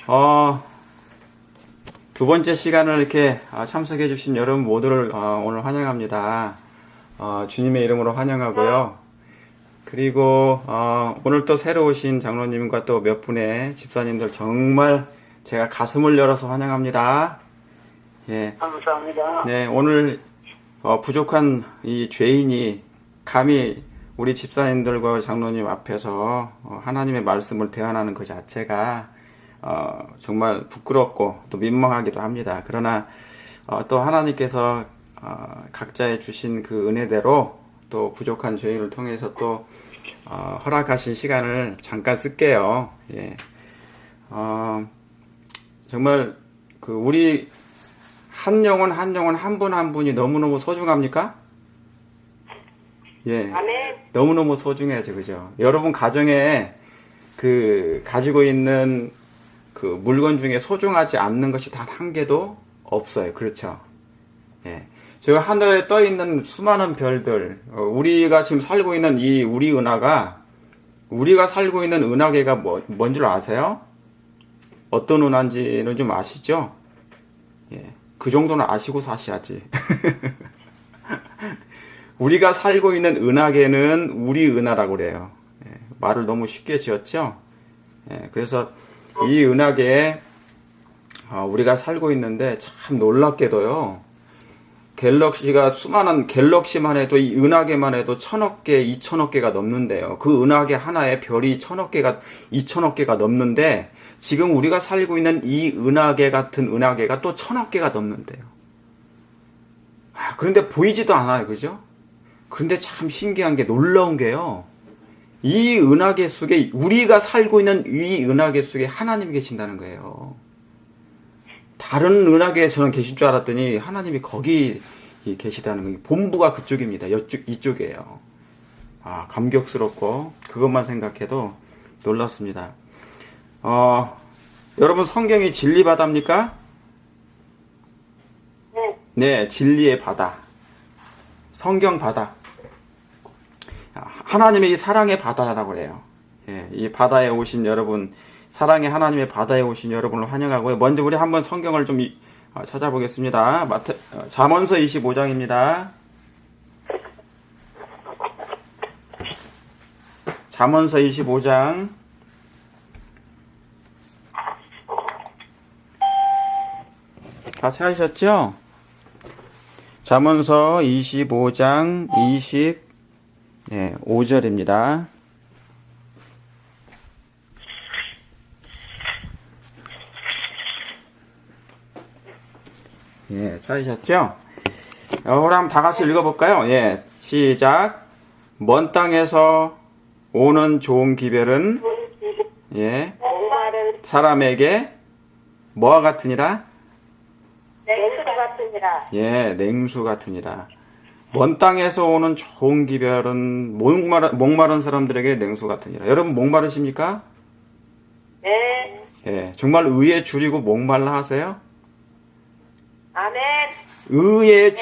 어, 두 번째 시간을 이렇게 참석해 주신 여러분 모두를 오늘 환영합니다. 주님의 이름으로 환영하고요. 그리고 오늘 또 새로 오신 장로님과 또 몇 분의 집사님들 정말 제가 가슴을 열어서 환영합니다. 예. 감사합니다. 네, 오늘 부족한 이 죄인이 감히 우리 집사님들과 장로님 앞에서 하나님의 말씀을 대언하는 것 자체가 정말 부끄럽고 또 민망하기도 합니다. 그러나 또 하나님께서 각자의 주신 그 은혜대로 또 부족한 죄인을 통해서 또 허락하신 시간을 잠깐 쓸게요. 예. 정말 그 우리 한 영혼 한 분 한 분이 너무너무 소중합니까? 예. 너무너무 소중해야죠. 그죠? 여러분 가정에 그 가지고 있는 그 물건 중에 소중하지 않는 것이 단 한 개도 없어요. 그렇죠? 예. 저 하늘에 떠 있는 수많은 별들, 우리가 지금 살고 있는 이 우리 은하가, 우리가 살고 있는 은하계가 뭔 줄 아세요? 어떤 은하인지는 좀 아시죠? 예. 그 정도는 아시고 사셔야지. 우리가 살고 있는 은하계는 우리 은하라고 그래요. 예. 말을 너무 쉽게 지었죠? 예. 그래서 이 은하계에 우리가 살고 있는데 참 놀랍게도요. 갤럭시가 수많은 갤럭시만 해도 이 은하계만 해도 1000억 개, 2000억 개가 넘는데요. 그 은하계 하나에 별이 1000억 개가, 2000억 개가 넘는데 지금 우리가 살고 있는 이 은하계 같은 은하계가 또 1000억 개가 넘는데요. 그런데 보이지도 않아요. 그죠? 그런데 참 신기한 게 놀라운 게요. 이 은하계 속에 우리가 살고 있는 이 은하계 속에 하나님이 계신다는 거예요. 다른 은하계에서는 계실 줄 알았더니 하나님이 거기 계시다는 거예요. 본부가 그쪽입니다. 이쪽이에요. 감격스럽고 그것만 생각해도 놀랐습니다. 여러분 성경이 진리 바다입니까? 네. 네, 진리의 바다. 성경 바다. 하나님의 이 사랑의 바다라고 해요. 예, 이 바다에 오신 여러분, 사랑의 하나님의 바다에 오신 여러분을 환영하고요. 먼저 우리 한번 성경을 좀 찾아보겠습니다. 잠언서 25장입니다. 잠언서 25장. 다 찾으셨죠? 잠언서 25장 5절입니다. 예, 찾으셨죠? 우리 한번 다 같이 읽어볼까요? 예, 시작. 먼 땅에서 오는 좋은 기별은 예, 사람에게 뭐와 같으니라? 냉수 같으니라. 예, 냉수 같으니라. 먼 땅에서 오는 좋은 기별은 목마른 사람들에게 냉수 같으니라. 여러분 목마르십니까? 네. 예, 정말 의에 줄이고 목말라 하세요? 아멘. 의에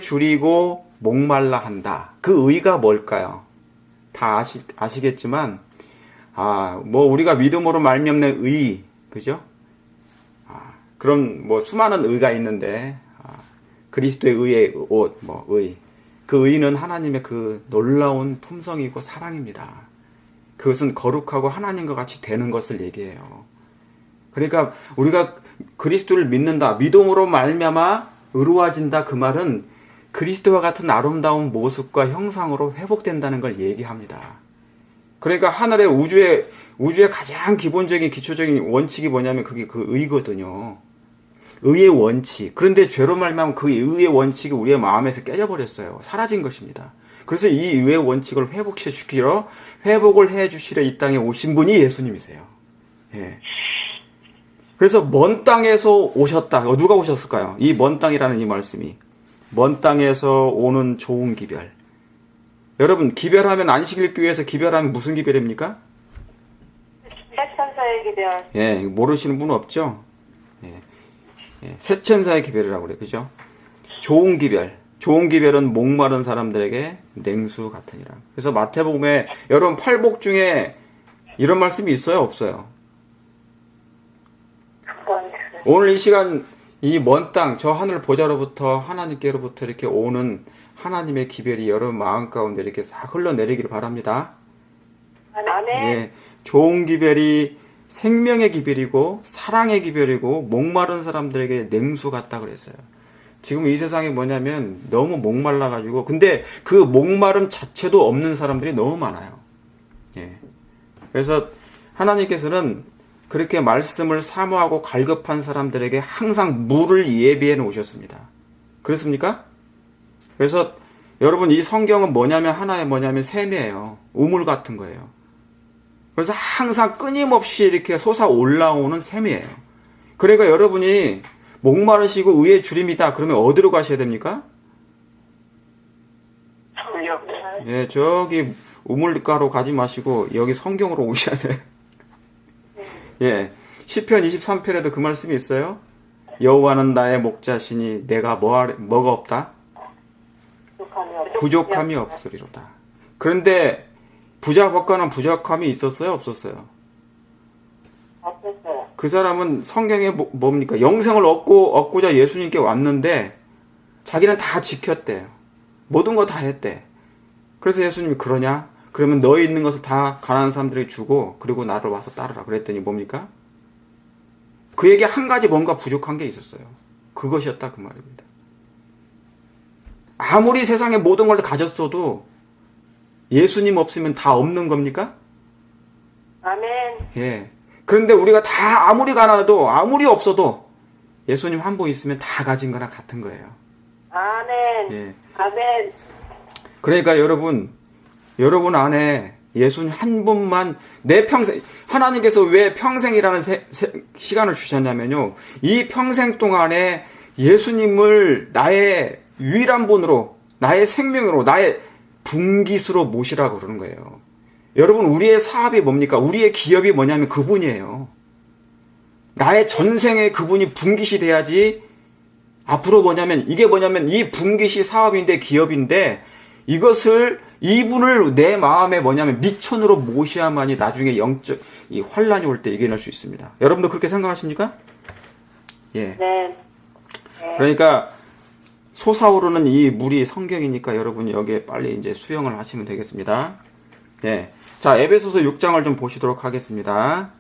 줄이고 목말라 한다. 그 의가 뭘까요? 다 아시겠지만 우리가 믿음으로 말미암는 의, 그죠? 그럼 수많은 의가 있는데 그리스도의 의의 옷, 의. 그 의는 하나님의 그 놀라운 품성이고 사랑입니다. 그것은 거룩하고 하나님과 같이 되는 것을 얘기해요. 그러니까 우리가 그리스도를 믿는다, 믿음으로 말미암아 의로워진다. 그 말은 그리스도와 같은 아름다운 모습과 형상으로 회복된다는 걸 얘기합니다. 그러니까 하늘의 우주의 가장 기본적인 기초적인 원칙이 뭐냐면 그게 그 의거든요. 의의 원칙. 그런데 죄로 말미암아 그 의의 원칙이 우리의 마음에서 깨져버렸어요. 사라진 것입니다. 그래서 이 의의 원칙을 회복을 해주시려 이 땅에 오신 분이 예수님이세요. 예. 그래서 먼 땅에서 오셨다. 누가 오셨을까요? 이 먼 땅이라는 이 말씀이. 먼 땅에서 오는 좋은 기별. 여러분, 기별하면 안식일교회에서 기별하면 무슨 기별입니까? 새천사의 기별. 예, 모르시는 분 없죠? 새천사의 기별이라고 그래요. 그죠? 좋은 기별. 좋은 기별은 목마른 사람들에게 냉수 같으니라. 그래서 마태복음에 여러분 팔복 중에 이런 말씀이 있어요? 없어요? 오늘 이 시간 이 먼 땅 저 하늘 보좌로부터 하나님께로부터 이렇게 오는 하나님의 기별이 여러분 마음 가운데 이렇게 싹 흘러내리기를 바랍니다. 아멘. 예, 좋은 기별이 생명의 기별이고 사랑의 기별이고 목마른 사람들에게 냉수 같다 그랬어요. 지금 이 세상에 뭐냐면 너무 목말라가지고 근데 그 목마름 자체도 없는 사람들이 너무 많아요. 예. 그래서 하나님께서는 그렇게 말씀을 사모하고 갈급한 사람들에게 항상 물을 예비해 놓으셨습니다. 그렇습니까? 그래서 여러분 이 성경은 뭐냐면 하나의 뭐냐면 샘이에요. 우물 같은 거예요. 그래서 항상 끊임없이 이렇게 솟아 올라오는 샘이에요. 그러니까 여러분이 목마르시고 의의 주림이다 그러면 어디로 가셔야 됩니까? 성경. 예, 저기 우물가로 가지 마시고 여기 성경으로 오셔야 돼요. 예, 시편 23편에도 그 말씀이 있어요. 여호와는 나의 목자시니 내가 뭐가 없다? 부족함이 없으리로다. 그런데 부자복과는 부족함이 있었어요? 없었어요? 없었어요. 그 사람은 성경에 뭡니까? 영생을 얻고자 예수님께 왔는데 자기는 다 지켰대요. 모든 거 다 했대. 그래서 예수님이 그러냐? 그러면 너희 있는 것을 다 가난한 사람들에게 주고 그리고 나를 와서 따르라. 그랬더니 뭡니까? 그에게 한 가지 뭔가 부족한 게 있었어요. 그것이었다 그 말입니다. 아무리 세상에 모든 걸 다 가졌어도 예수님 없으면 다 없는 겁니까? 아멘. 예. 그런데 우리가 다 아무리 가난해도 아무리 없어도 예수님 한 분 있으면 다 가진 거나 같은 거예요. 아멘. 예. 아멘. 그러니까 여러분 안에 예수님 한 분만 내 평생 하나님께서 왜 평생이라는 시간을 주셨냐면요. 이 평생 동안에 예수님을 나의 유일한 분으로 나의 생명으로 나의 분깃으로 모시라고 그러는 거예요. 여러분 우리의 사업이 뭡니까? 우리의 기업이 뭐냐면 그분이에요. 나의 전생에 그분이 분깃이 돼야지 앞으로 뭐냐면 이게 뭐냐면 이 분깃이 사업인데 기업인데 이분을 내 마음에 뭐냐면 미천으로 모셔야만이 나중에 영적 이 환란이 올 때 이겨낼 수 있습니다. 여러분도 그렇게 생각하십니까? 예. 네. 그러니까 솟아오르는 이 물이 성경이니까 여러분이 여기에 빨리 이제 수영을 하시면 되겠습니다. 예. 자, 에베소서 6장을 좀 보시도록 하겠습니다.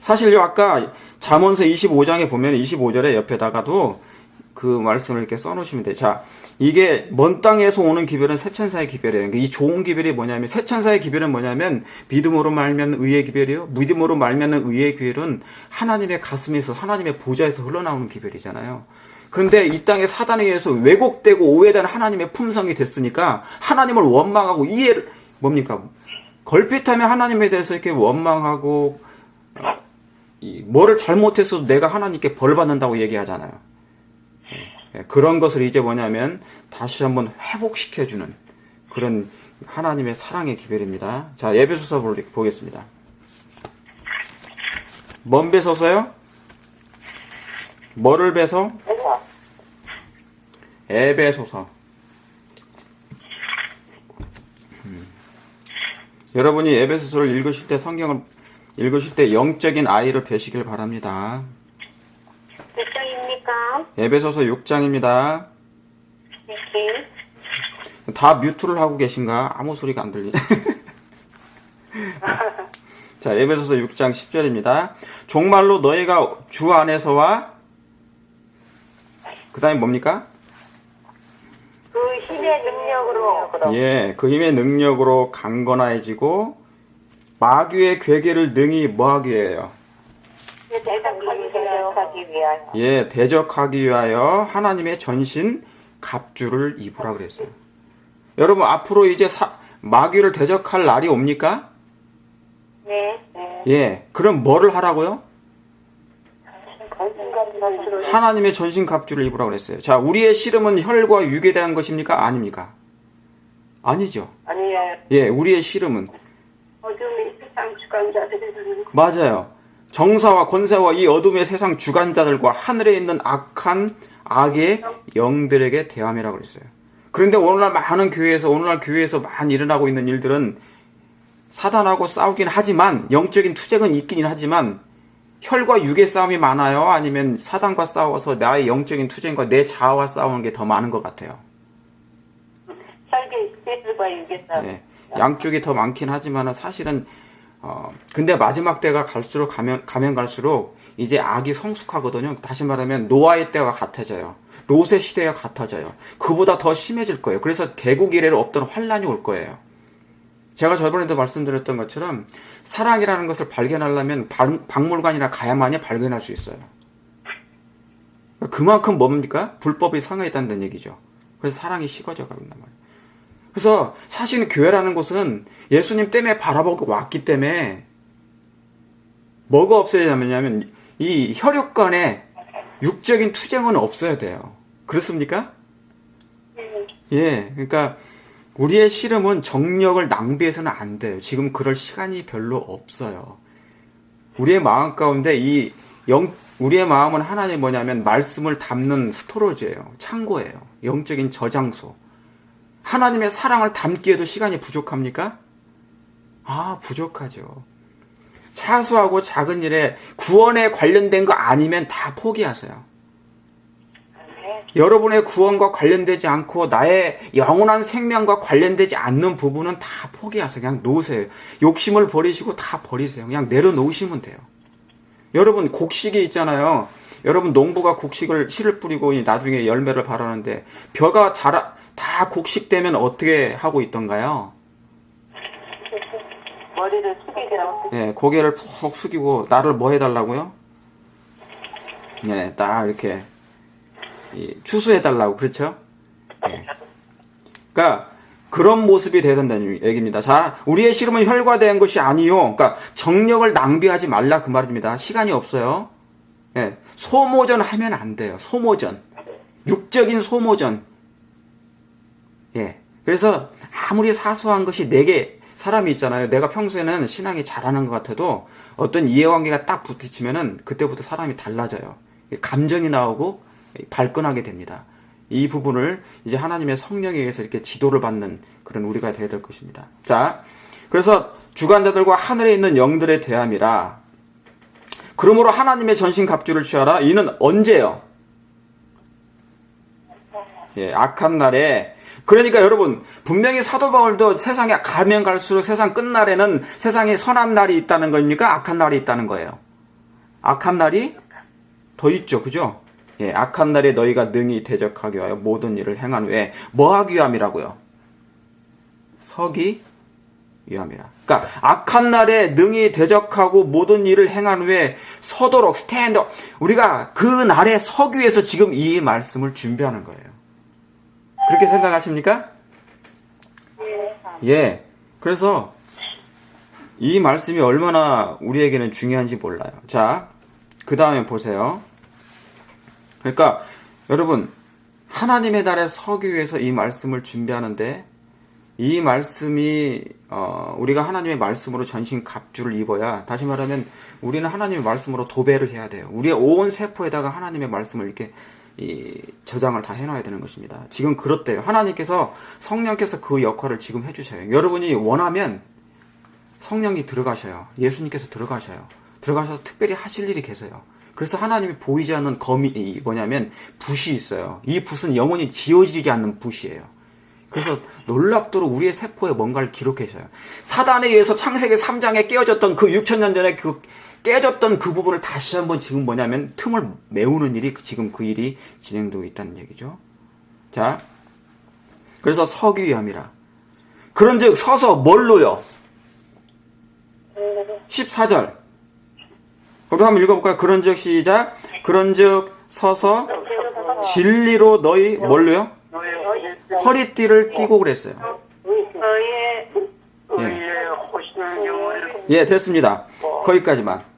사실요, 아까 잠언서 25장에 보면 25절에 옆에다가도 그 말씀을 이렇게 써놓으시면 돼요. 자, 이게 먼 땅에서 오는 기별은 새천사의 기별이에요. 이 좋은 기별이 뭐냐면, 새천사의 기별은 뭐냐면, 믿음으로 말면 의의 기별이요. 믿음으로 말면 의의 기별은 하나님의 가슴에서, 하나님의 보좌에서 흘러나오는 기별이잖아요. 그런데 이 땅에 사단에 의해서 왜곡되고 오해된 하나님의 품성이 됐으니까, 하나님을 원망하고 뭡니까? 걸핏하면 하나님에 대해서 이렇게 원망하고, 뭐를 잘못했어도 내가 하나님께 벌 받는다고 얘기하잖아요. 그런 것을 이제 뭐냐면 다시 한번 회복시켜주는 그런 하나님의 사랑의 기별입니다. 자, 에베소서 보겠습니다. 뭔 배서서요? 뭐를 배서? 에베소서. 여러분이 에베소서를 읽으실 때 성경을 읽으실 때 영적인 아이를 뵈시길 바랍니다. 몇 장입니까? 에베소서 6장입니다. 네. 다 뮤트를 하고 계신가? 아무 소리가 안 들리. 자, 에베소서 6장 10절입니다. 종말로 너희가 주 안에서와 그 다음에 뭡니까? 그 힘의 능력으로. 예, 그 힘의 능력으로 강건해지고 마귀의 괴계를 능히 뭐하기 위하여? 대적하기 위하여. 예, 대적하기 위하여 하나님의 전신 갑주를 입으라 그랬어요. 여러분 앞으로 이제 마귀를 대적할 날이 옵니까? 네. 예, 그럼 뭐를 하라고요? 하나님의 전신 갑주를 입으라 그랬어요. 자, 우리의 씨름은 혈과 육에 대한 것입니까? 아닙니까? 아니죠. 아니에요. 예, 우리의 씨름은 어둠의 세상 주관자들이 맞아요. 정사와 권세와 이 어둠의 세상 주관자들과 하늘에 있는 악한 악의 영들에게 대함이라고 그랬어요. 그런데 오늘날 교회에서 많이 일어나고 있는 일들은 사단하고 싸우긴 하지만 영적인 투쟁은 있기는 하지만 혈과 육의 싸움이 많아요? 아니면 사단과 싸워서 나의 영적인 투쟁과 내 자아와 싸우는 게 더 많은 것 같아요? 혈과 육의 싸움. 예, 양쪽이 더 많긴 하지만 사실은 근데 마지막 때가 갈수록 가면 갈수록 이제 악이 성숙하거든요. 다시 말하면 노아의 때가 같아져요. 롯의 시대가 같아져요. 그보다 더 심해질 거예요. 그래서 개국 이래로 없던 환란이 올 거예요. 제가 저번에도 말씀드렸던 것처럼 사랑이라는 것을 발견하려면 박물관이나 가야만이 발견할 수 있어요. 그만큼 뭡니까? 불법이 상해있다는 얘기죠. 그래서 사랑이 식어져 가고 있단 말이에요. 그래서 사실은 교회라는 곳은 예수님 때문에 바라보고 왔기 때문에 뭐가 없어야 되냐면 이 혈육 간의 육적인 투쟁은 없어야 돼요. 그렇습니까? 예, 그러니까 우리의 씨름은 정력을 낭비해서는 안 돼요. 지금 그럴 시간이 별로 없어요. 우리의 마음 가운데 우리의 마음은 하나님 뭐냐면 말씀을 담는 스토로지예요. 창고예요. 영적인 저장소. 하나님의 사랑을 담기에도 시간이 부족합니까? 부족하죠. 사소하고 작은 일에 구원에 관련된 거 아니면 다 포기하세요. 여러분의 구원과 관련되지 않고 나의 영원한 생명과 관련되지 않는 부분은 다 포기하세요. 그냥 놓으세요. 욕심을 버리시고 다 버리세요. 그냥 내려놓으시면 돼요. 여러분 곡식이 있잖아요. 여러분 농부가 씨를 뿌리고 나중에 열매를 발하는데 벼가 다 곡식되면 어떻게 하고 있던가요? 머리를 숙이더라고. 네, 고개를 푹 숙이고 나를 뭐 해달라고요? 네, 딱 이렇게 추수해달라고 그렇죠? 네. 그러니까 그런 모습이 돼야 된다는 얘기입니다. 자, 우리의 씨름은 혈과 대한 것이 아니요. 그러니까 정력을 낭비하지 말라 그 말입니다. 시간이 없어요. 네, 소모전 하면 안 돼요. 소모전, 육적인 소모전. 예. 그래서 아무리 사소한 것이 내게 사람이 있잖아요. 내가 평소에는 신앙이 잘하는 것 같아도 어떤 이해관계가 딱 부딪히면은 그때부터 사람이 달라져요. 감정이 나오고 발끈하게 됩니다. 이 부분을 이제 하나님의 성령에 의해서 이렇게 지도를 받는 그런 우리가 되어야 될 것입니다. 자, 그래서 주관자들과 하늘에 있는 영들의 대함이라. 그러므로 하나님의 전신 갑주를 취하라. 이는 언제요? 예, 악한 날에. 그러니까 여러분 분명히 사도 바울도 세상에 가면 갈수록 세상 끝날에는 세상에 선한 날이 있다는 겁니까? 악한 날이 있다는 거예요. 악한 날이 더 있죠. 그죠? 예, 악한 날에 너희가 능히 대적하기 위하여 모든 일을 행한 후에 뭐하기 위함이라고요? 서기 위함이라. 그러니까 악한 날에 능히 대적하고 모든 일을 행한 후에 서도록 스탠드. 우리가 그 날에 서기 위해서 지금 이 말씀을 준비하는 거예요. 그렇게 생각하십니까? 예. 그래서 이 말씀이 얼마나 우리에게는 중요한지 몰라요. 자, 그 다음에 보세요. 그러니까 여러분 하나님의 날에 서기 위해서 이 말씀을 준비하는데 이 말씀이 우리가 하나님의 말씀으로 전신 갑주를 입어야, 다시 말하면 우리는 하나님의 말씀으로 도배를 해야 돼요. 우리의 온 세포에다가 하나님의 말씀을 이렇게 저장을 다 해놔야 되는 것입니다. 지금 그렇대요. 하나님께서 성령께서 그 역할을 지금 해주셔요. 여러분이 원하면 성령이 들어가셔요. 예수님께서 들어가셔요. 들어가셔서 특별히 하실 일이 계세요. 그래서 하나님이 보이지 않는 검이 뭐냐면 붓이 있어요. 이 붓은 영원히 지워지지 않는 붓이에요. 그래서 놀랍도록 우리의 세포에 뭔가를 기록해줘요. 사단에 의해서 창세기 3장에 깨어졌던 그 6천년 전에 깨졌던 그 부분을 다시 한번 지금 뭐냐면 틈을 메우는 일이 지금 그 일이 진행되고 있다는 얘기죠. 자, 그래서 서기 위함이라. 그런즉 서서 뭘로요? 14절. 우리 한번 읽어볼까요? 그런즉 시작. 그런즉 서서 진리로 너희 뭘로요? 허리띠를 띠고 그랬어요. 예, 됐습니다. 거기까지만.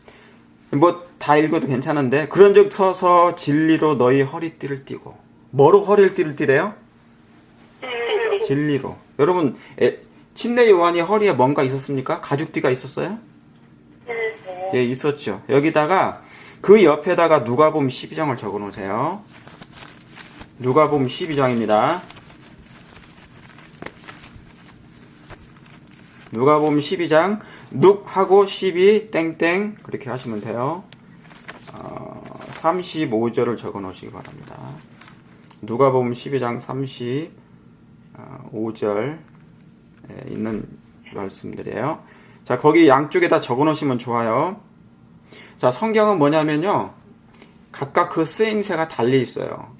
뭐 다 읽어도 괜찮은데, 그런즉 서서 진리로 너희 허리띠를 띠고. 뭐로 허리띠를 띠래요? 진리로. 여러분 침례 요한이 허리에 뭔가 있었습니까? 가죽띠가 있었어요? 예, 있었죠. 여기다가 그 옆에다가 누가복음 12장을 적어 놓으세요. 누가복음 12장입니다. 누가복음 12장 눅하고 12 땡땡 그렇게 하시면 돼요. 35절을 적어 놓으시기 바랍니다. 누가복음 12장 35절 있는 말씀들이에요. 자, 거기 양쪽에다 적어 놓으시면 좋아요. 자, 성경은 뭐냐면요, 각각 그 쓰임새가 달리 있어요.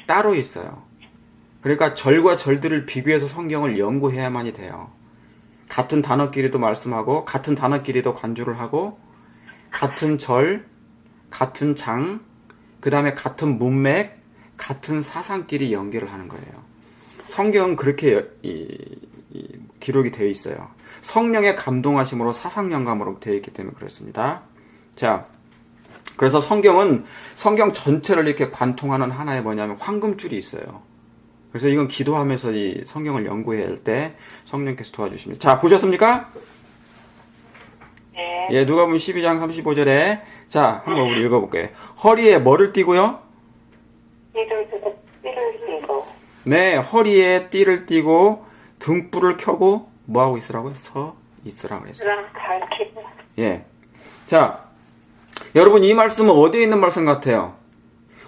따로 있어요. 그러니까 절과 절들을 비교해서 성경을 연구해야만이 돼요. 같은 단어끼리도 말씀하고, 같은 단어끼리도 간주를 하고, 같은 절, 같은 장, 그 다음에 같은 문맥, 같은 사상끼리 연결을 하는 거예요. 성경은 그렇게 기록이 되어 있어요. 성령의 감동하심으로 사상 영감으로 되어 있기 때문에 그렇습니다. 자, 그래서 성경은 성경 전체를 이렇게 관통하는 하나의 뭐냐면 황금줄이 있어요. 그래서 이건 기도하면서 이 성경을 연구해야 할 때 성령께서 도와주십니다. 자, 보셨습니까? 네. 예, 누가복음 12장 35절에 자, 한번 우리 읽어볼게요. 허리에 뭐를 띠고요? 띠를 띠고. 네, 허리에 띠를 띠고 등불을 켜고 뭐하고 있으라고요? 서 있으라고 그랬어요. 그럼 가르치고. 예. 자, 여러분 이 말씀은 어디에 있는 말씀 같아요?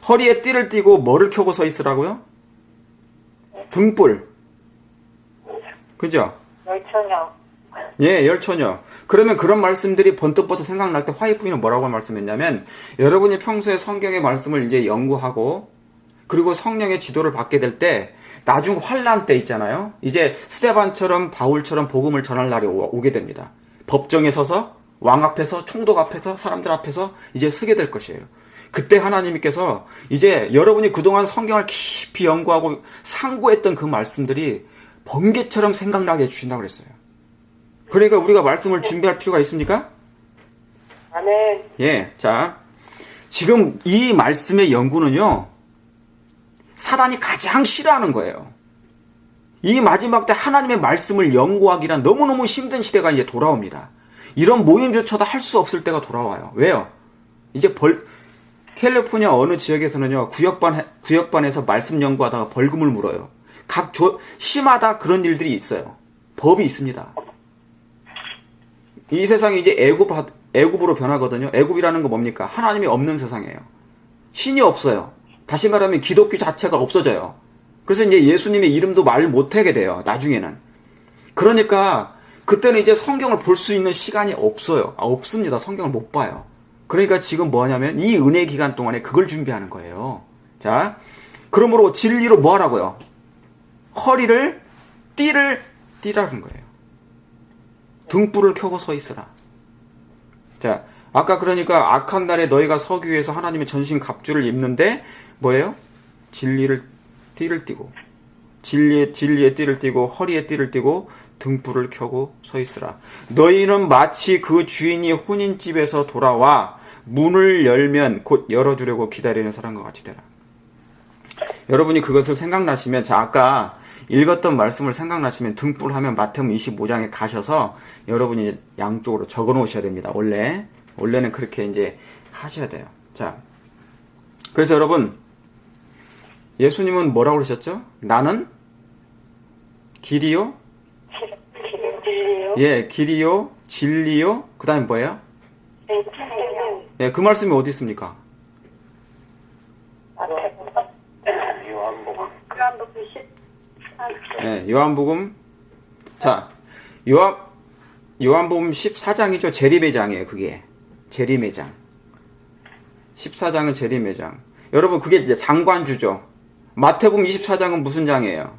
허리에 띠를 띠고 뭐를 켜고 서 있으라고요? 등불. 그죠? 열처녀. 예, 열처녀. 그러면 그런 말씀들이 번뜩번뜩 생각날 때 화이프이는 뭐라고 말씀했냐면, 여러분이 평소에 성경의 말씀을 이제 연구하고 그리고 성령의 지도를 받게 될 때 나중 환란 때 있잖아요. 이제 스데반처럼 바울처럼 복음을 전할 날이 오게 됩니다. 법정에 서서 왕 앞에서 총독 앞에서 사람들 앞에서 이제 서게 될 것이에요. 그때 하나님께서 이제 여러분이 그동안 성경을 깊이 연구하고 상고했던 그 말씀들이 번개처럼 생각나게 해주신다고 그랬어요. 그러니까 우리가 말씀을 준비할 필요가 있습니까? 아멘. 예, 자, 지금 이 말씀의 연구는요, 사단이 가장 싫어하는 거예요. 이 마지막 때 하나님의 말씀을 연구하기란 너무너무 힘든 시대가 이제 돌아옵니다. 이런 모임조차도 할 수 없을 때가 돌아와요. 왜요? 이제 캘리포니아 어느 지역에서는요, 구역반에서 말씀 연구하다가 벌금을 물어요. 시마다 그런 일들이 있어요. 법이 있습니다. 이 세상이 이제 애굽으로 변하거든요. 애굽이라는 거 뭡니까? 하나님이 없는 세상이에요. 신이 없어요. 다시 말하면 기독교 자체가 없어져요. 그래서 이제 예수님의 이름도 말 못하게 돼요. 나중에는. 그러니까 그때는 이제 성경을 볼 수 있는 시간이 없어요. 없습니다. 성경을 못 봐요. 그러니까 지금 뭐냐면 이 은혜 기간 동안에 그걸 준비하는 거예요. 자, 그러므로 진리로 뭐 하라고요? 허리를 띠라는 거예요. 등불을 켜고 서 있으라. 자, 아까 그러니까 악한 날에 너희가 서기 위해서 하나님의 전신 갑주를 입는데 뭐예요? 띠를 띠고 진리의 띠를 띠고 허리에 띠를 띠고 등불을 켜고 서 있으라. 너희는 마치 그 주인이 혼인집에서 돌아와 문을 열면 곧 열어주려고 기다리는 사람과 같이 되라. 여러분이 그것을 생각나시면, 자, 아까 읽었던 말씀을 생각나시면 등불 하면 마태복음 25장에 가셔서 여러분이 이제 양쪽으로 적어 놓으셔야 됩니다. 원래는 그렇게 이제 하셔야 돼요. 자, 그래서 여러분, 예수님은 뭐라고 그러셨죠? 나는 길이요? 진리요? 예, 길이요, 진리요. 그 다음에 뭐예요? 예, 그 말씀이 어디 있습니까? 예, 요한복음. 자, 요한복음 14장이죠. 재림의 장이에요, 그게. 재림의 장. 14장은 재림의 장. 여러분, 그게 이제 장관주죠. 마태복음 24장은 무슨 장이에요?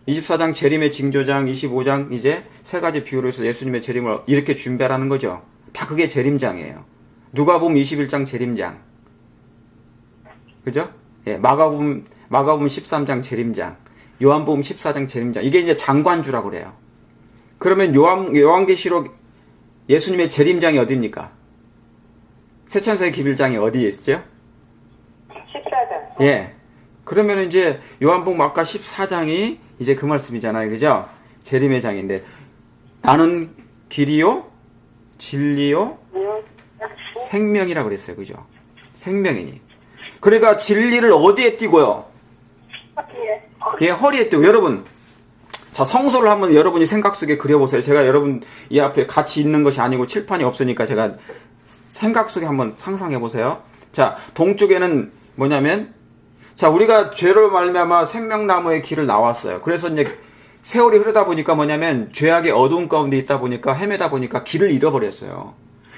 24장 재림의 징조장, 25장 이제 세 가지 비유로 해서 예수님의 재림을 이렇게 준비하라는 거죠. 다 그게 재림장이에요. 누가복음 21장 재림장. 그죠? 예, 마가복음 13장 재림장. 요한복음 14장 재림장. 이게 이제 장관주라고 그래요. 그러면 요한계시록 예수님의 재림장이 어디입니까? 세천사의 기빌장이 어디에 있죠? 14장. 예. 그러면 이제 요한복음 아까 14장이 이제 그 말씀이잖아요. 그죠? 재림의 장인데 나는 길이요, 진리요, 생명이라고 그랬어요. 그죠? 생명이니. 그러니까 진리를 어디에 띄고요? 예, 허리에 띄고. 여러분, 자, 성소를 한번 여러분이 생각 속에 그려보세요. 제가 여러분 이 앞에 같이 있는 것이 아니고 칠판이 없으니까 제가 생각 속에 한번 상상해 보세요. 자, 동쪽에는 뭐냐면, 자, 우리가 죄로 말미암아 생명나무의 길을 나왔어요. 그래서 이제 세월이 흐르다 보니까 뭐냐면 죄악의 어두운 가운데 있다 보니까 헤매다 보니까 길을 잃어버렸어요.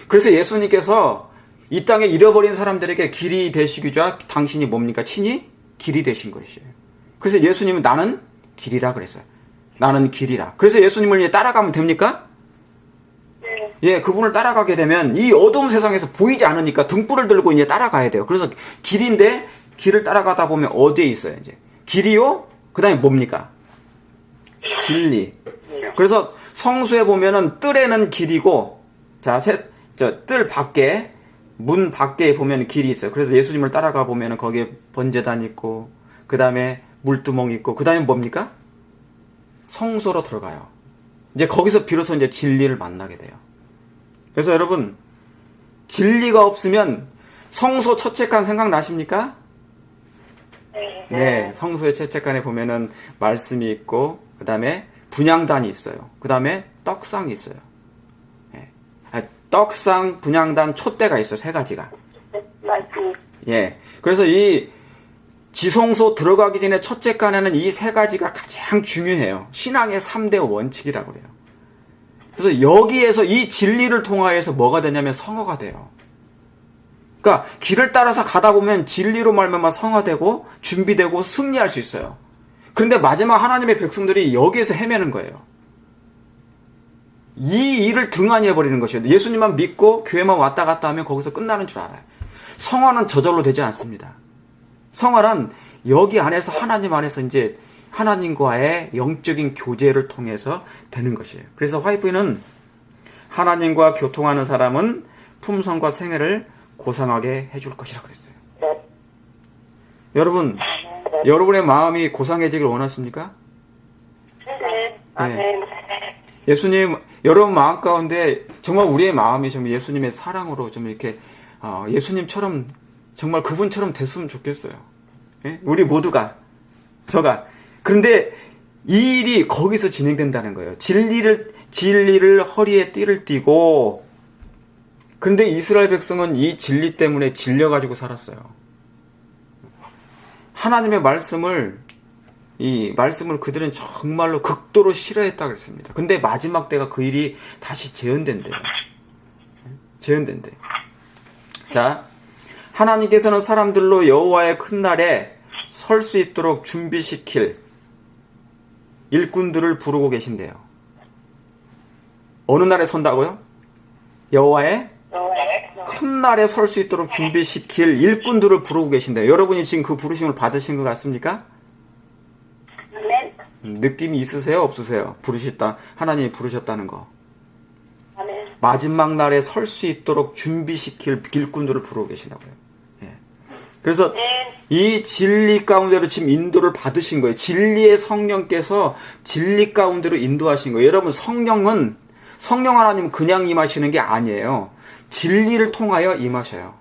그래서 예수님께서 이 땅에 잃어버린 사람들에게 길이 되시기자 당신이 뭡니까? 친히 길이 되신 것이에요. 그래서 예수님은 나는 길이라 그랬어요. 나는 길이라. 그래서 예수님을 이제 따라가면 됩니까? 예, 그분을 따라가게 되면 이 어두운 세상에서 보이지 않으니까 등불을 들고 이제 따라가야 돼요. 그래서 길인데 길을 따라가다 보면 어디에 있어요, 이제? 길이요? 그 다음에 뭡니까? 진리. 그래서 성수에 보면은 뜰에는 길이고, 자, 뜰 밖에, 문 밖에 보면 길이 있어요. 그래서 예수님을 따라가 보면은 거기에 번제단 있고, 그 다음에 물두멍 있고, 그 다음에 뭡니까? 성소로 들어가요. 이제 거기서 비로소 이제 진리를 만나게 돼요. 그래서 여러분, 진리가 없으면 성소 첫책간 생각나십니까? 네, 성소의 채책간에 보면은 말씀이 있고, 그 다음에 분향단이 있어요. 그 다음에 떡상이 있어요. 예. 떡상, 분향단, 촛대가 있어요. 세 가지가. 예. 그래서 이 지성소 들어가기 전에 첫째간에는 이 세 가지가 가장 중요해요. 신앙의 3대 원칙이라고 그래요. 그래서 여기에서 이 진리를 통하여서 뭐가 되냐면 성화가 돼요. 그러니까 길을 따라서 가다 보면 진리로 말미암아 성화되고 준비되고 승리할 수 있어요. 그런데 마지막 하나님의 백성들이 여기에서 헤매는 거예요. 이 일을 등한히 해버리는 것이에요. 예수님만 믿고 교회만 왔다 갔다 하면 거기서 끝나는 줄 알아요. 성화는 저절로 되지 않습니다. 성화는 여기 안에서 하나님 안에서 이제 하나님과의 영적인 교제를 통해서 되는 것이에요. 그래서 화이프는 하나님과 교통하는 사람은 품성과 생애를 고상하게 해줄 것이라 그랬어요. 여러분, 여러분의 마음이 고상해지길 원하십니까? 네. 예수님, 여러분 마음 가운데 정말 우리의 마음이 좀 예수님의 사랑으로 좀 이렇게 예수님처럼 정말 그분처럼 됐으면 좋겠어요. 예? 우리 모두가, 저가. 그런데 이 일이 거기서 진행된다는 거예요. 진리를 허리에 띠를 띠고, 근데 이스라엘 백성은 이 진리 때문에 질려가지고 살았어요. 하나님의 말씀을 그들은 정말로 극도로 싫어했다고 했습니다. 근데 마지막 때가 그 일이 다시 재현된대요. 재현된대. 자, 하나님께서는 사람들로 여호와의 큰 날에 설 수 있도록 준비시킬 일꾼들을 부르고 계신대요. 어느 날에 선다고요? 여호와의 큰 날에 설 수 있도록 준비시킬 일꾼들을 부르고 계신대요. 여러분이 지금 그 부르심을 받으신 것 같습니까? 느낌이 있으세요? 없으세요? 하나님이 부르셨다는 거. 마지막 날에 설 수 있도록 준비시킬 일꾼들을 부르고 계신다고요. 예. 그래서 이 진리 가운데로 지금 인도를 받으신 거예요. 진리의 성령께서 진리 가운데로 인도하신 거예요. 여러분, 성령 하나님은 그냥 임하시는 게 아니에요. 진리를 통하여 임하셔요.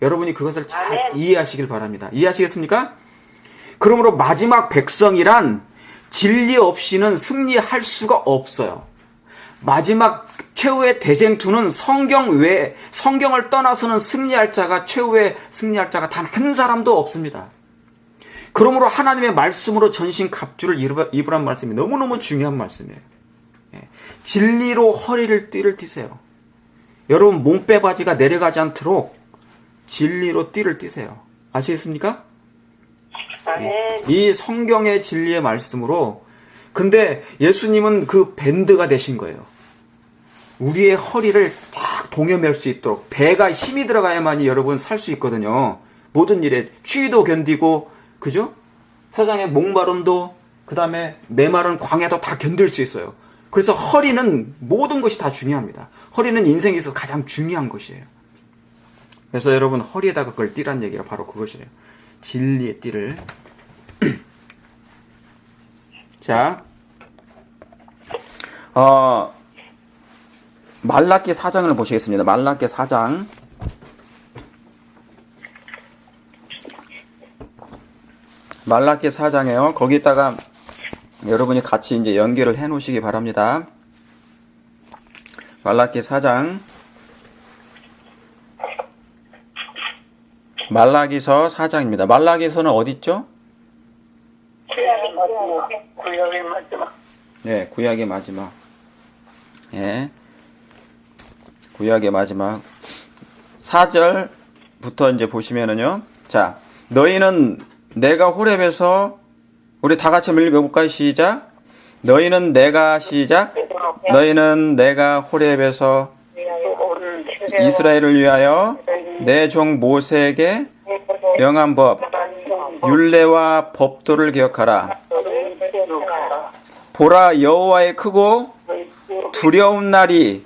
여러분이 그것을 잘 이해하시길 바랍니다. 이해하시겠습니까? 그러므로 마지막 백성이란 진리 없이는 승리할 수가 없어요. 마지막 최후의 대쟁투는 성경을 떠나서는 최후의 승리할 자가 단 한 사람도 없습니다. 그러므로 하나님의 말씀으로 전신 갑주를 입으란 말씀이 너무너무 중요한 말씀이에요. 진리로 허리를 띠를 띠세요. 여러분, 몸빼바지가 내려가지 않도록 진리로 띠를 띠세요. 아시겠습니까? 이 성경의 진리의 말씀으로. 근데 예수님은 그 밴드가 되신 거예요. 우리의 허리를 딱 동여맬 수 있도록. 배가 힘이 들어가야만이 여러분 살 수 있거든요. 모든 일에 추위도 견디고, 그죠? 세상의 목마름도, 그 다음에 메마른 광야도 다 견딜 수 있어요. 그래서 허리는 모든 것이 다 중요합니다. 허리는 인생에서 가장 중요한 것이에요. 그래서 여러분, 허리에다가 그걸 띠란 얘기가 바로 그것이에요. 진리의 띠를. 자, 말라기 4장을 보시겠습니다. 말라기 4장. 말라기 4장에요. 거기다가 여러분이 같이 이제 연결을 해 놓으시기 바랍니다. 말라기 4장. 말라기서 4장입니다. 말라기서는 어디 있죠? 구약의 마지막. 네, 구약의 마지막. 예. 구약의 마지막. 4절부터 이제 보시면은요. 자, 너희는 내가 호렙에서 우리 다 같이 한번 읽어볼까요? 시작. 너희는 내가 시작. 너희는 내가 호렙에서 이스라엘을 위하여 내 종 모세에게 명한 법, 율례와 법도를 기억하라. 보라, 여호와의 크고 두려운 날이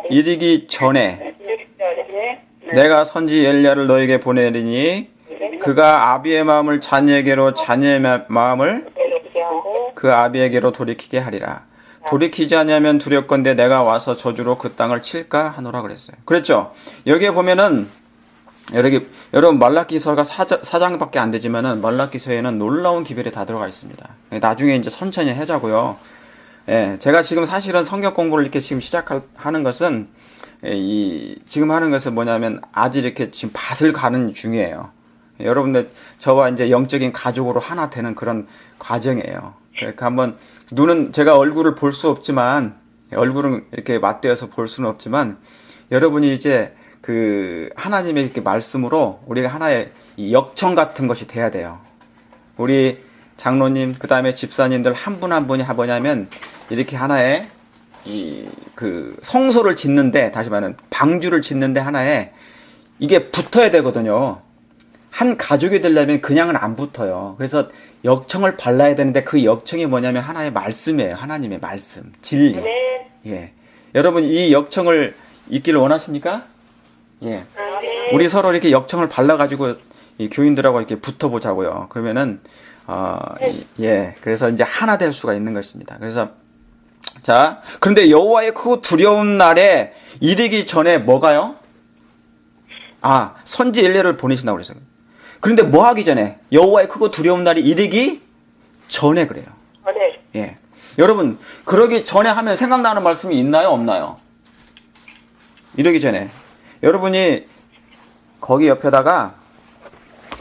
이르기 전에 내가 선지 엘리야를 너에게 보내리니 그가 아비의 마음을 자녀에게로 자녀의 마음을 그 아비에게로 돌이키게 하리라. 돌이키지 않으면 두렵건대 내가 와서 저주로 그 땅을 칠까 하노라 그랬어요. 그랬죠? 여기에 보면은 여러분 말라기서가 4장밖에 안 되지만은 말라기서에는 놀라운 기별이 다 들어가 있습니다. 나중에 이제 천천히 하자고요. 예, 제가 지금 사실은 성경 공부를 이렇게 지금 시작하는 것은 지금 하는 것은 뭐냐면 아직 이렇게 지금 밭을 가는 중이에요. 여러분들 저와 이제 영적인 가족으로 하나 되는 그런 과정이에요. 그러니까 한번 눈은 제가 얼굴을 볼 수 없지만 얼굴은 이렇게 맞대어서 볼 수는 없지만 여러분이 이제 그 하나님의 이렇게 말씀으로 우리가 하나의 이 역청 같은 것이 돼야 돼요. 우리 장로님 그 다음에 집사님들 한 분 한 분이 뭐냐면 이렇게 하나의 그 성소를 짓는데 다시 말하면 방주를 짓는데 하나에 이게 붙어야 되거든요. 한 가족이 되려면 그냥은 안 붙어요. 그래서 역청을 발라야 되는데 그 역청이 뭐냐면 하나의 말씀이에요. 하나님의 말씀, 진리. 예. 여러분 이 역청을 있기를 원하십니까? 예. 우리 서로 이렇게 역청을 발라가지고 이 교인들하고 이렇게 붙어보자고요. 그러면은 예. 그래서 이제 하나 될 수가 있는 것입니다. 그래서 자, 그런데 여호와의 크고 두려운 날에 이르기 전에 뭐가요? 선지 엘리야를 보내신다고 그랬어요. 그런데 뭐 하기 전에? 여호와의 크고 두려운 날이 이르기 전에 그래요. 예. 여러분, 그러기 전에 하면 생각나는 말씀이 있나요? 없나요? 이러기 전에. 여러분이 거기 옆에다가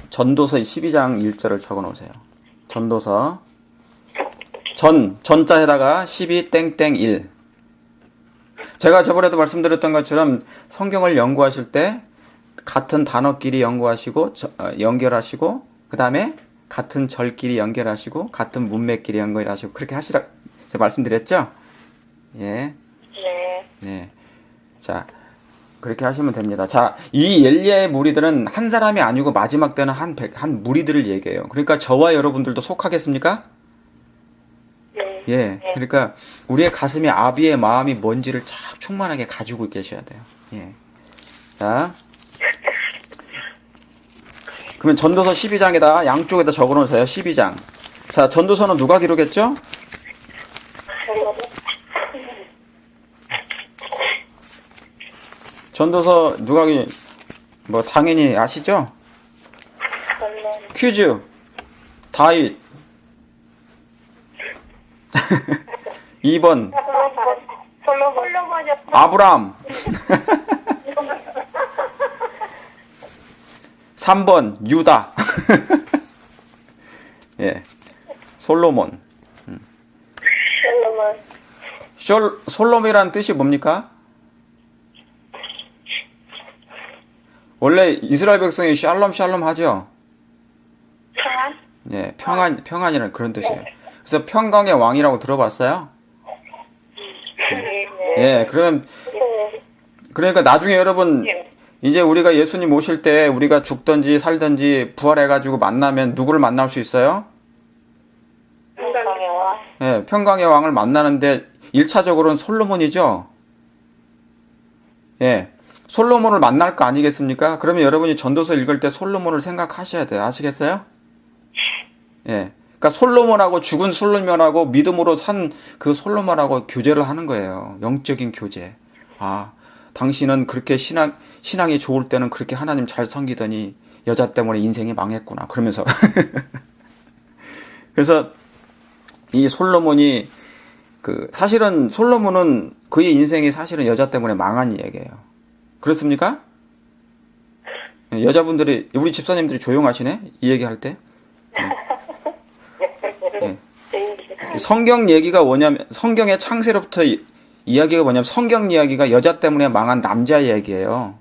전도서 12장 1절을 적어 놓으세요. 전도서. 전자에다가 12땡땡1. 제가 저번에도 말씀드렸던 것처럼 성경을 연구하실 때 같은 단어끼리 연구하시고 연결하시고 그 다음에 같은 절끼리 연결하시고 같은 문맥끼리 연결하시고 그렇게 하시라 제가 말씀드렸죠? 예. 네. 자, 그렇게 하시면 됩니다. 자, 이 엘리야의 무리들은 한 사람이 아니고 마지막 때는 한 무리들을 얘기해요. 그러니까 저와 여러분들도 속하겠습니까? 예. 그러니까 우리의 가슴에 아비의 마음이 뭔지를 쫙 충만하게 가지고 계셔야 돼요. 예. 자. 그러면 전도서 12장에다 양쪽에다 적어 놓으세요. 12장. 자, 전도서는 누가 기록했죠? 전도서 누가 뭐 당연히 아시죠? 퀴즈. 다윗. 2번 아브람. 3번 유다. 예. 솔로몬. 솔로몬이라는 뜻이 뭡니까? 원래 이스라엘 백성이 샬롬 하죠? 예, 평안이라는 그런 뜻이에요. 그래서 평강의 왕이라고 들어봤어요? 예, 그러니까 나중에 여러분, 이제 우리가 예수님 오실 때 우리가 죽든지 살든지 부활해가지고 만나면 누구를 만날 수 있어요? 예, 평강의 왕을 만나는데 1차적으로는 솔로몬이죠? 예. 솔로몬을 만날 거 아니겠습니까? 그러면 여러분이 전도서 읽을 때 솔로몬을 생각하셔야 돼요. 아시겠어요? 예. 그러니까 솔로몬하고 죽은 솔로몬하고 믿음으로 산 그 솔로몬하고 교제를 하는 거예요. 영적인 교제. 당신은 그렇게 신앙이 좋을 때는 그렇게 하나님 잘 섬기더니 여자 때문에 인생이 망했구나. 그러면서. 그래서 이 솔로몬이 사실은 솔로몬은 그의 인생이 사실은 여자 때문에 망한 얘기예요. 그렇습니까? 여자분들이 우리 집사님들이 조용하시네 이 얘기할 때. 예. 성경 얘기가 뭐냐면 성경의 창세로부터 이야기가 뭐냐면 성경 이야기가 여자 때문에 망한 남자 이야기예요.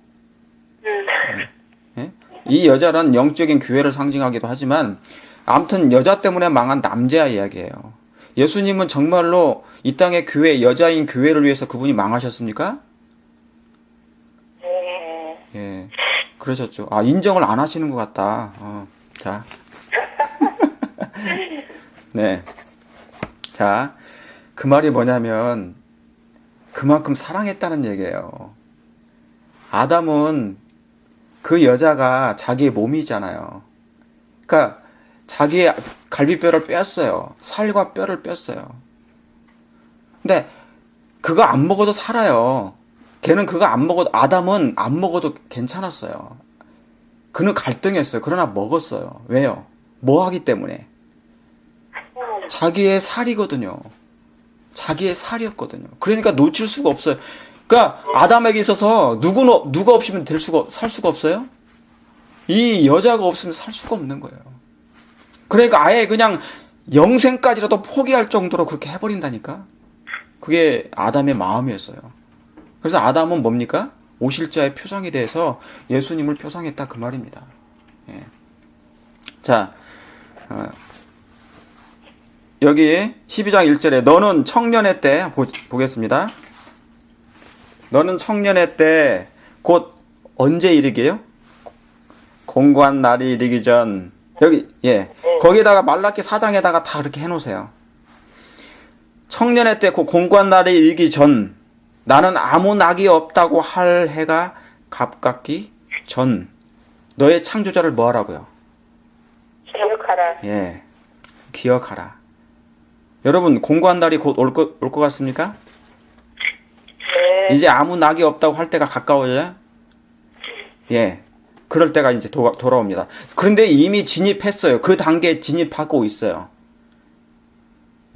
예? 이 여자는 영적인 교회를 상징하기도 하지만 아무튼 여자 때문에 망한 남자 이야기예요. 예수님은 정말로 이 땅의 교회 여자인 교회를 위해서 그분이 망하셨습니까? 예, 그러셨죠. 아 인정을 안 하시는 것 같다. 자, 네, 자, 그 말이 뭐냐면 그만큼 사랑했다는 얘기예요. 아담은 그 여자가 자기의 몸이잖아요. 그러니까 자기의 갈비뼈를 뺐어요. 살과 뼈를 뺐어요. 근데 그거 안 먹어도 살아요. 걔는 그거 안 먹어도 아담은 안 먹어도 괜찮았어요. 그는 갈등했어요. 그러나 먹었어요. 왜요? 뭐 하기 때문에? 자기의 살이거든요. 자기의 살이었거든요. 그러니까 놓칠 수가 없어요. 그러니까 아담에게 있어서 누가 없으면 살 수가 없어요? 이 여자가 없으면 살 수가 없는 거예요. 그러니까 아예 그냥 영생까지라도 포기할 정도로 그렇게 해버린다니까. 그게 아담의 마음이었어요. 그래서 아담은 뭡니까? 오실자의 표상에 대해서 예수님을 표상했다 그 말입니다. 예. 자, 여기 12장 1절에 너는 청년의 때 보겠습니다. 너는 청년의 때 곧 언제 이르게요? 공고한 날이 이르기 전 여기 거기다가 말라기 4장에다가 다 그렇게 해놓으세요. 청년의 때 곧 공고한 날이 이르기 전 나는 아무 낙이 없다고 할 해가 가깝기 전 너의 창조자를 뭐 하라고요? 기억하라. 예, 기억하라. 여러분 공고한 날이 곧 올 것 같습니까? 네. 이제 아무 낙이 없다고 할 때가 가까워져요? 예. 그럴 때가 이제 돌아옵니다. 그런데 이미 진입했어요. 그 단계에 진입하고 있어요.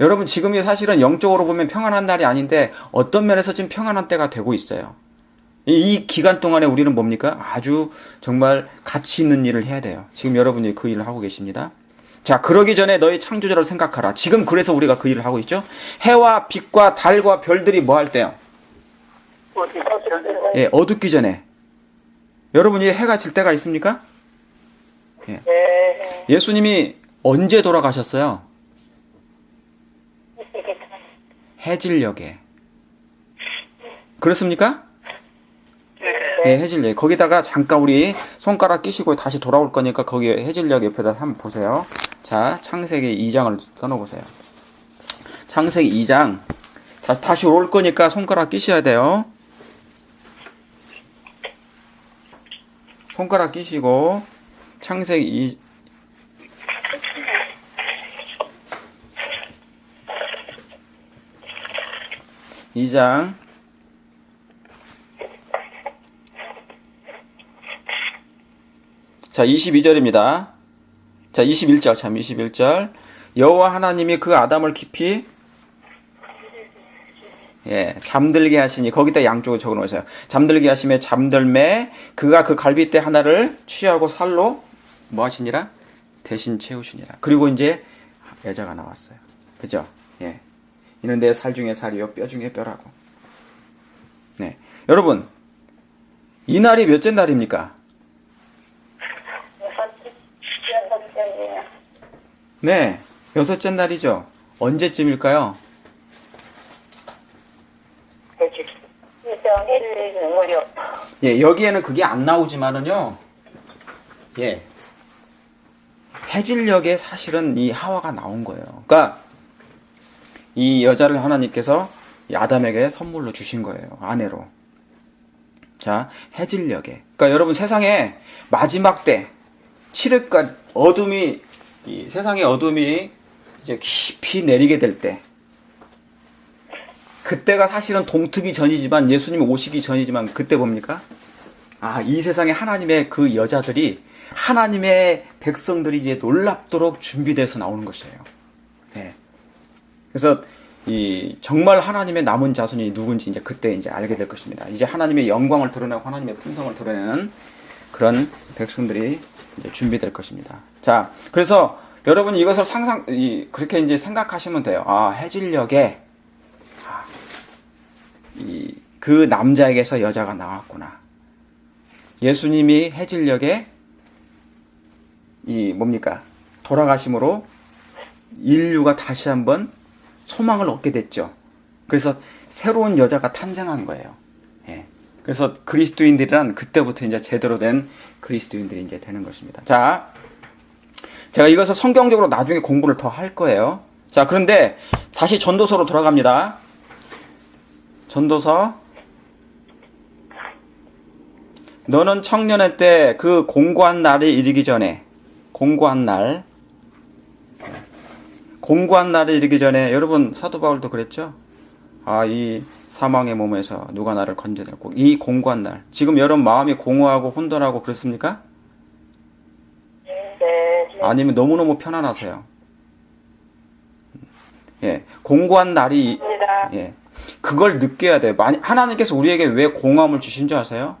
여러분 지금이 사실은 영적으로 보면 평안한 날이 아닌데 어떤 면에서 지금 평안한 때가 되고 있어요. 이 기간 동안에 우리는 뭡니까? 아주 정말 가치 있는 일을 해야 돼요. 지금 여러분이 그 일을 하고 계십니다. 자, 그러기 전에 너희 창조자를 생각하라. 지금 그래서 우리가 그 일을 하고 있죠. 해와 빛과 달과 별들이 뭐 할 때요? 예, 어둡기 전에. 여러분이 해가 질 때가 있습니까? 예. 네. 예수님이 언제 돌아가셨어요? 해질녘에. 그렇습니까? 예, 해질녘. 거기다가 잠깐 우리 손가락 끼시고 다시 돌아올 거니까 거기 해질녘 옆에다 한번 보세요. 자, 창세기 2장을 써놓으세요. 창세기 2장. 다시 올 거니까 손가락 끼셔야 돼요. 손가락 끼시고 창세기 2장 자 22절입니다. 자 21절 21절 여호와 하나님이 그 아담을 깊이 잠들게 하시니 거기다 양쪽을 적어 놓으세요. 잠들게 하심에 잠들매 그가 그 갈빗대 하나를 취하고 살로 뭐 하시니라? 대신 채우시니라. 그리고 이제 여자가 나왔어요. 그죠? 예. 이는 내 살 중에 살이요 뼈 중에 뼈라고. 네. 여러분 이 날이 몇째 날입니까? 네. 6째 날이죠. 언제쯤일까요? 예, 여기에는 그게 안 나오지만은요. 예. 해질녘에 사실은 이 하와가 나온 거예요. 그러니까 이 여자를 하나님께서 이 아담에게 선물로 주신 거예요. 아내로. 자, 해질녘에. 그러니까 여러분 세상에 마지막 때 칠흑과 어둠이 이 세상의 어둠이 이제 깊이 내리게 될 때 그때가 사실은 동트기 전이지만 예수님이 오시기 전이지만 그때 뭡니까? 아, 이 세상에 하나님의 그 여자들이 하나님의 백성들이 이제 놀랍도록 준비돼서 나오는 것이에요. 네. 그래서 이 정말 하나님의 남은 자손이 누군지 이제 그때 이제 알게 될 것입니다. 이제 하나님의 영광을 드러내고 하나님의 품성을 드러내는 그런 백성들이 이제 준비될 것입니다. 자, 그래서 여러분 이것을 그렇게 이제 생각하시면 돼요. 아, 해질녘에 그 남자에게서 여자가 나왔구나. 예수님이 해질녘에 돌아가심으로 인류가 다시 한번 소망을 얻게 됐죠. 그래서 새로운 여자가 탄생한 거예요. 예. 그래서 그리스도인들이란 그때부터 이제 제대로 된 그리스도인들이 이제 되는 것입니다. 자, 제가 이것을 성경적으로 나중에 공부를 더 할 거예요. 자, 그런데 다시 전도서로 돌아갑니다. 전도서. 너는 청년의 때 그 공고한 날이 이르기 전에, 공고한 날이 이르기 전에, 여러분 사도 바울도 그랬죠? 아, 이 사망의 몸에서 누가 나를 건져내고, 이 공고한 날. 지금 여러분 마음이 공허하고 혼돈하고 그렇습니까? 네. 아니면 너무너무 편안하세요? 예, 공고한 날이, 맞습니다. 예, 그걸 느껴야 돼요. 하나님께서 우리에게 왜 공허함을 주신 줄 아세요?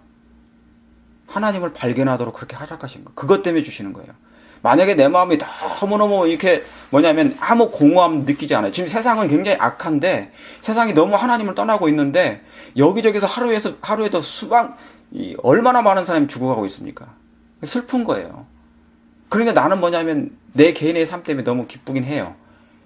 하나님을 발견하도록 그렇게 허락하신 거. 그것 때문에 주시는 거예요. 만약에 내 마음이 너무너무 이렇게 아무 공허함 느끼지 않아요. 지금 세상은 굉장히 악한데, 세상이 너무 하나님을 떠나고 있는데, 여기저기서 하루에도 얼마나 많은 사람이 죽어가고 있습니까? 슬픈 거예요. 그런데 나는 내 개인의 삶 때문에 너무 기쁘긴 해요.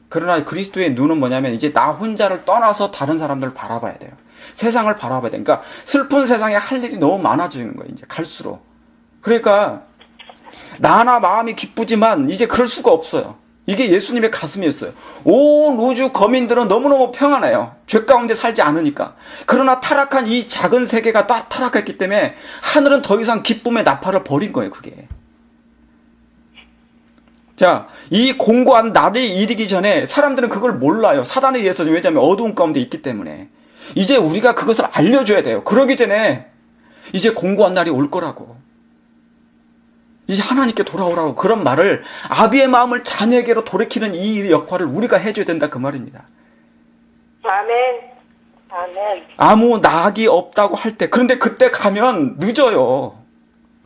그러나 그리스도의 눈은 이제 나 혼자를 떠나서 다른 사람들을 바라봐야 돼요. 세상을 바라봐야 돼요. 그러니까 슬픈 세상에 할 일이 너무 많아지는 거예요. 이제 갈수록. 그러니까 나나 마음이 기쁘지만 이제 그럴 수가 없어요. 이게 예수님의 가슴이었어요. 온 우주 거민들은 너무너무 평안해요. 죄 가운데 살지 않으니까. 그러나 타락한 이 작은 세계가 다 타락했기 때문에 하늘은 더 이상 기쁨의 나팔을 버린 거예요. 그게. 자, 이 공고한 날이 이르기 전에 사람들은 그걸 몰라요. 사단에 의해서. 왜냐하면 어두운 가운데 있기 때문에. 이제 우리가 그것을 알려줘야 돼요. 그러기 전에 이제 공고한 날이 올 거라고. 이제 하나님께 돌아오라고. 그런 말을, 아비의 마음을 자녀에게로 돌이키는 이 역할을 우리가 해줘야 된다, 그 말입니다. 아멘. 아무 낙이 없다고 할 때, 그런데 그때 가면 늦어요.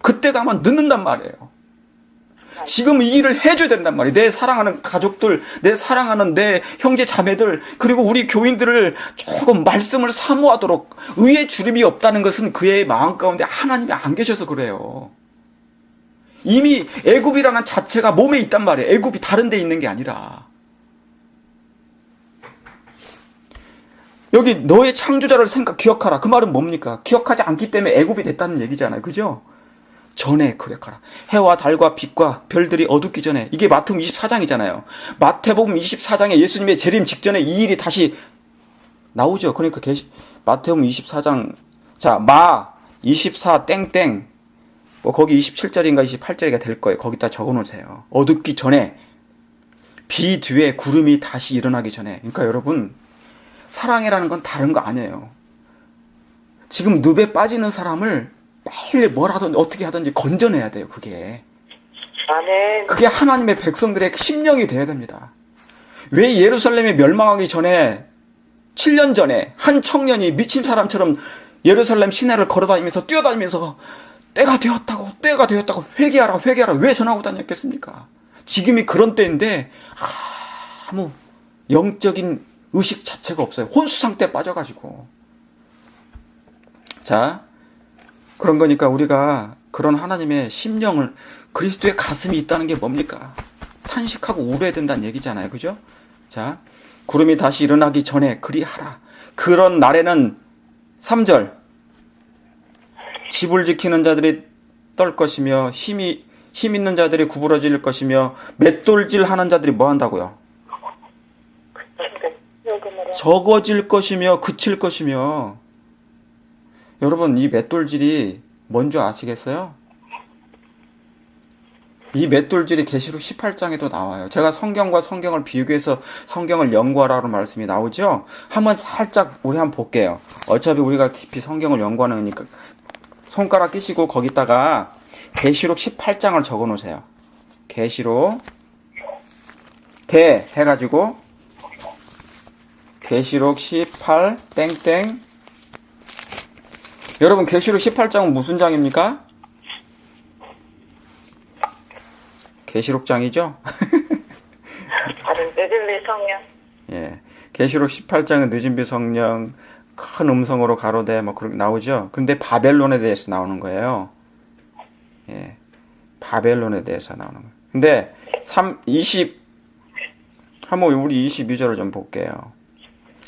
그때 가면 늦는단 말이에요. 지금 이 일을 해줘야 된단 말이에요. 내 사랑하는 가족들, 내 사랑하는 내 형제 자매들, 그리고 우리 교인들을 조금 말씀을 사모하도록. 의의 주림이 없다는 것은 그의 마음 가운데 하나님이 안 계셔서 그래요. 이미 애굽이라는 자체가 몸에 있단 말이에요. 애굽이 다른 데 있는 게 아니라. 여기 너의 창조자를 기억하라. 그 말은 뭡니까? 기억하지 않기 때문에 애굽이 됐다는 얘기잖아요. 그죠? 전에 기억하라. 해와 달과 빛과 별들이 어둡기 전에. 이게 마태복음 24장이잖아요. 마태복음 24장에 예수님의 재림 직전에 이 일이 다시 나오죠. 그러니까 마태복음 24장, 자, 24 땡땡, 거기 27절인가 28절인가 될 거예요. 거기다 적어 놓으세요. 어둡기 전에, 비 뒤에 구름이 다시 일어나기 전에. 그러니까 여러분, 사랑이라는 건 다른 거 아니에요. 지금 늪에 빠지는 사람을 빨리 어떻게 하든지 건져내야 돼요. 그게 하나님의 백성들의 심령이 돼야 됩니다. 왜 예루살렘이 멸망하기 전에 7년 전에 한 청년이 미친 사람처럼 예루살렘 시내를 걸어다니면서 뛰어다니면서 때가 되었다고 회개하라 왜 전하고 다녔겠습니까? 지금이 그런 때인데 아무 영적인 의식 자체가 없어요. 혼수 상태에 빠져가지고. 자, 그런 거니까 우리가 그런 하나님의 심령을, 그리스도의 가슴이 있다는 게 뭡니까? 탄식하고 울어야 된다는 얘기잖아요. 그죠? 자, 구름이 다시 일어나기 전에 그리하라. 그런 날에는 3절, 집을 지키는 자들이 떨 것이며 힘 있는 자들이 구부러질 것이며 맷돌질 하는 자들이 뭐 한다고요? 적어질 것이며 그칠 것이며. 여러분, 이 맷돌질이 뭔지 아시겠어요? 이 맷돌질이 계시록 18장에도 나와요. 제가 성경과 성경을 비교해서 성경을 연구하라는 말씀이 나오죠? 한번 살짝 우리 한번 볼게요. 어차피 우리가 깊이 성경을 연구하는 거니까 손가락 끼시고 거기다가 계시록 18장을 적어 놓으세요. 계시록 해가지고 계시록 18 땡땡. 여러분, 계시록 18장은 무슨 장입니까? 계시록장이죠? 다른 늦은비 성령. 예. 계시록 18장은 늦은비 성령 큰 음성으로 가로되 뭐 그렇게 나오죠. 근데 바벨론에 대해서 나오는 거예요. 예. 바벨론에 대해서 나오는 거예요. 근데 한번 우리 22절을 좀 볼게요.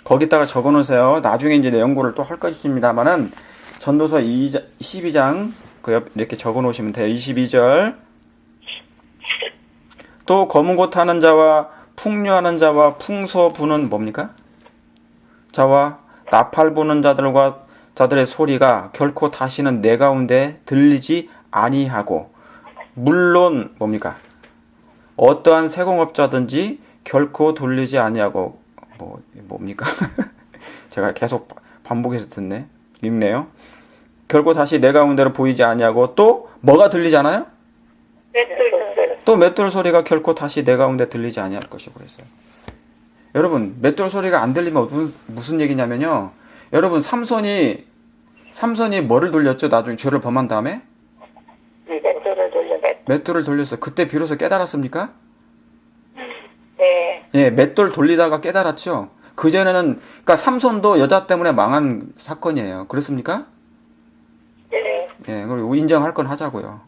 거기다가 적어 놓으세요. 나중에 이제 내 연구를 또 할 것입니다만은 전도서 12장 그 옆 이렇게 적어 놓으시면 돼요. 22절. 또 검은 곳 하는 자와 풍류하는 자와 풍소 부는 뭡니까? 자와 나팔 부는 자들의 소리가 결코 다시는 내 가운데 들리지 아니하고 물론 뭡니까? 어떠한 세공업자든지 결코 돌리지 아니하고 뭡니까? 제가 계속 반복해서 읽네요. 결코 다시 내 가운데로 보이지 아니하고 또 뭐가 들리잖아요? 또 맷돌 소리가 결코 다시 내 가운데 들리지 아니할 것이고 그랬어요. 여러분 맷돌 소리가 안 들리면 무슨 얘기냐면요. 여러분 삼손이 뭐를 돌렸죠? 나중에 죄를 범한 다음에? 맷돌을 돌렸어. 그때 비로소 깨달았습니까? 네. 예, 맷돌 돌리다가 깨달았죠. 그전에는 그러니까 삼손도 여자 때문에 망한 사건이에요. 그렇습니까? 네. 예, 그리고 인정할 건 하자고요.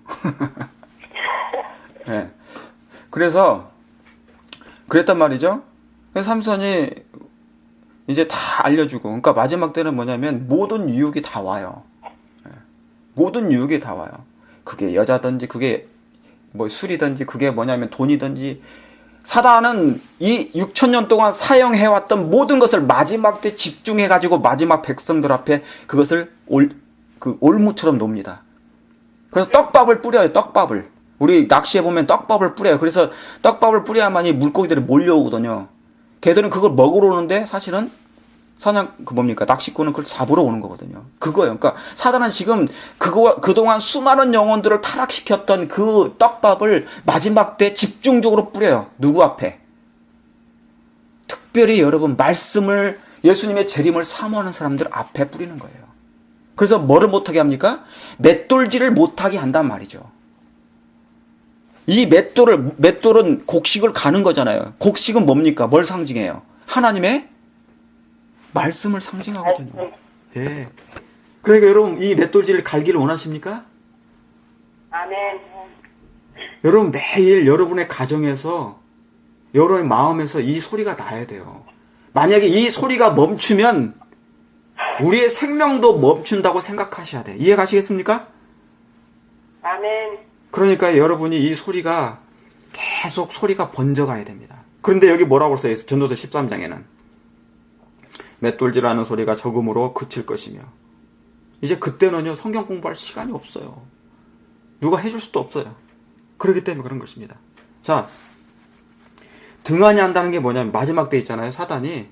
예. 그래서 그랬단 말이죠. 그래서 삼손이 이제 다 알려주고, 그러니까 마지막 때는 뭐냐면 모든 유혹이 다 와요. 예. 모든 유혹이 다 와요. 그게 여자든지 그게 뭐 술이든지 그게 뭐냐면 돈이든지 사단은 이 6,000년 동안 사용해왔던 모든 것을 마지막 때 집중해가지고 마지막 백성들 앞에 그것을 올무처럼 놉니다. 그래서 떡밥을 뿌려요, 떡밥을. 우리 낚시해 보면 떡밥을 뿌려요. 그래서 떡밥을 뿌려야만이 물고기들이 몰려오거든요. 걔들은 그걸 먹으러 오는데 사실은 낚시꾼은 그걸 잡으러 오는 거거든요. 그거예요. 그러니까 사단은 지금 그동안 수많은 영혼들을 타락시켰던 그 떡밥을 마지막 때 집중적으로 뿌려요. 누구 앞에? 특별히 여러분 말씀을 예수님의 재림을 사모하는 사람들 앞에 뿌리는 거예요. 그래서 뭐를 못하게 합니까? 맷돌질을 못하게 한단 말이죠. 이 맷돌은 곡식을 가는 거잖아요. 곡식은 뭡니까? 뭘 상징해요? 하나님의 말씀을 상징하거든요. 예. 그러니까 여러분 이 맷돌질을 갈기를 원하십니까? 아멘. 여러분 매일 여러분의 가정에서 여러분의 마음에서 이 소리가 나야 돼요. 만약에 이 소리가 멈추면 우리의 생명도 멈춘다고 생각하셔야 돼. 이해 가시겠습니까? 아멘. 그러니까 여러분이 이 소리가 계속 소리가 번져가야 됩니다. 그런데 여기 뭐라고 써요? 전도서 13장에는 맷돌질하는 소리가 적음으로 그칠 것이며 이제 그때는요 성경 공부할 시간이 없어요. 누가 해줄 수도 없어요. 그렇기 때문에 그런 것입니다. 자, 등한히 한다는 게 뭐냐면 마지막 때 있잖아요. 사단이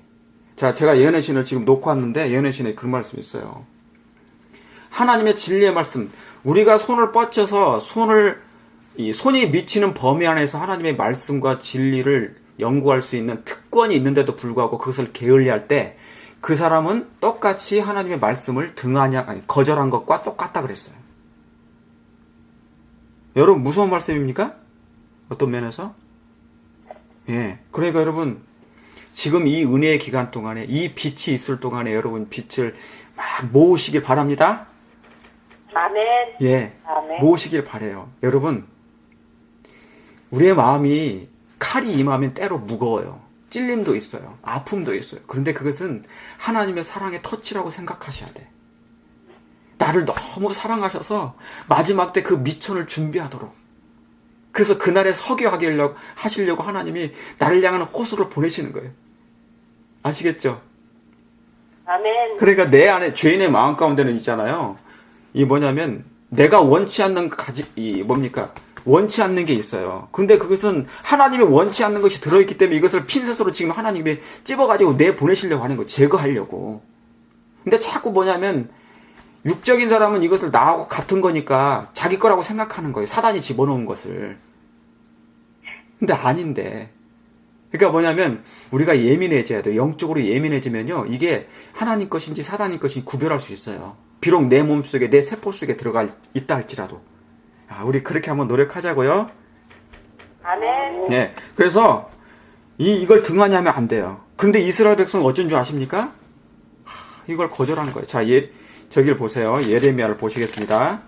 자, 제가 예언의 신을 지금 놓고 왔는데 예언의 신에 그런 말씀이 있어요. 하나님의 진리의 말씀, 우리가 손을 뻗쳐서 손이 미치는 범위 안에서 하나님의 말씀과 진리를 연구할 수 있는 특권이 있는데도 불구하고 그것을 게을리할 때 그 사람은 똑같이 하나님의 말씀을 거절한 것과 똑같다 그랬어요. 여러분 무서운 말씀입니까? 어떤 면에서? 예. 그러니까 여러분 지금 이 은혜의 기간 동안에 이 빛이 있을 동안에 여러분 빛을 막 모으시길 바랍니다. 아멘. 예. 아멘. 모으시길 바래요. 여러분 우리의 마음이 칼이 임하면 때로 무거워요. 찔림도 있어요. 아픔도 있어요. 그런데 그것은 하나님의 사랑의 터치라고 생각하셔야 돼. 나를 너무 사랑하셔서 마지막 때 그 미천을 준비하도록. 그래서 그날에 서게 하시려고 하나님이 나를 향하는 호소를 보내시는 거예요. 아시겠죠? 아멘. 그러니까 내 안에 죄인의 마음 가운데는 있잖아요. 이 뭐냐면 내가 원치 않는 원치 않는 게 있어요. 근데 그것은 하나님이 원치 않는 것이 들어있기 때문에 이것을 핀셋으로 지금 하나님이 찝어가지고 내보내시려고 하는 거예요. 제거하려고. 근데 자꾸 뭐냐면 육적인 사람은 이것을 나하고 같은 거니까 자기 거라고 생각하는 거예요. 사단이 집어넣은 것을. 근데 아닌데. 그러니까 뭐냐면 우리가 예민해져야 돼요. 영적으로 예민해지면요. 이게 하나님 것인지 사단인 것인지 구별할 수 있어요. 비록 내 몸속에 내 세포 속에 들어가 있다 할지라도. 우리 그렇게 한번 노력하자고요. 아멘. 예. 그래서 이걸 등한히 하면 안 돼요. 그런데 이스라엘 백성은 어쩐 줄 아십니까? 이걸 거절한 거예요. 자, 저기를 보세요. 예레미야를 보시겠습니다.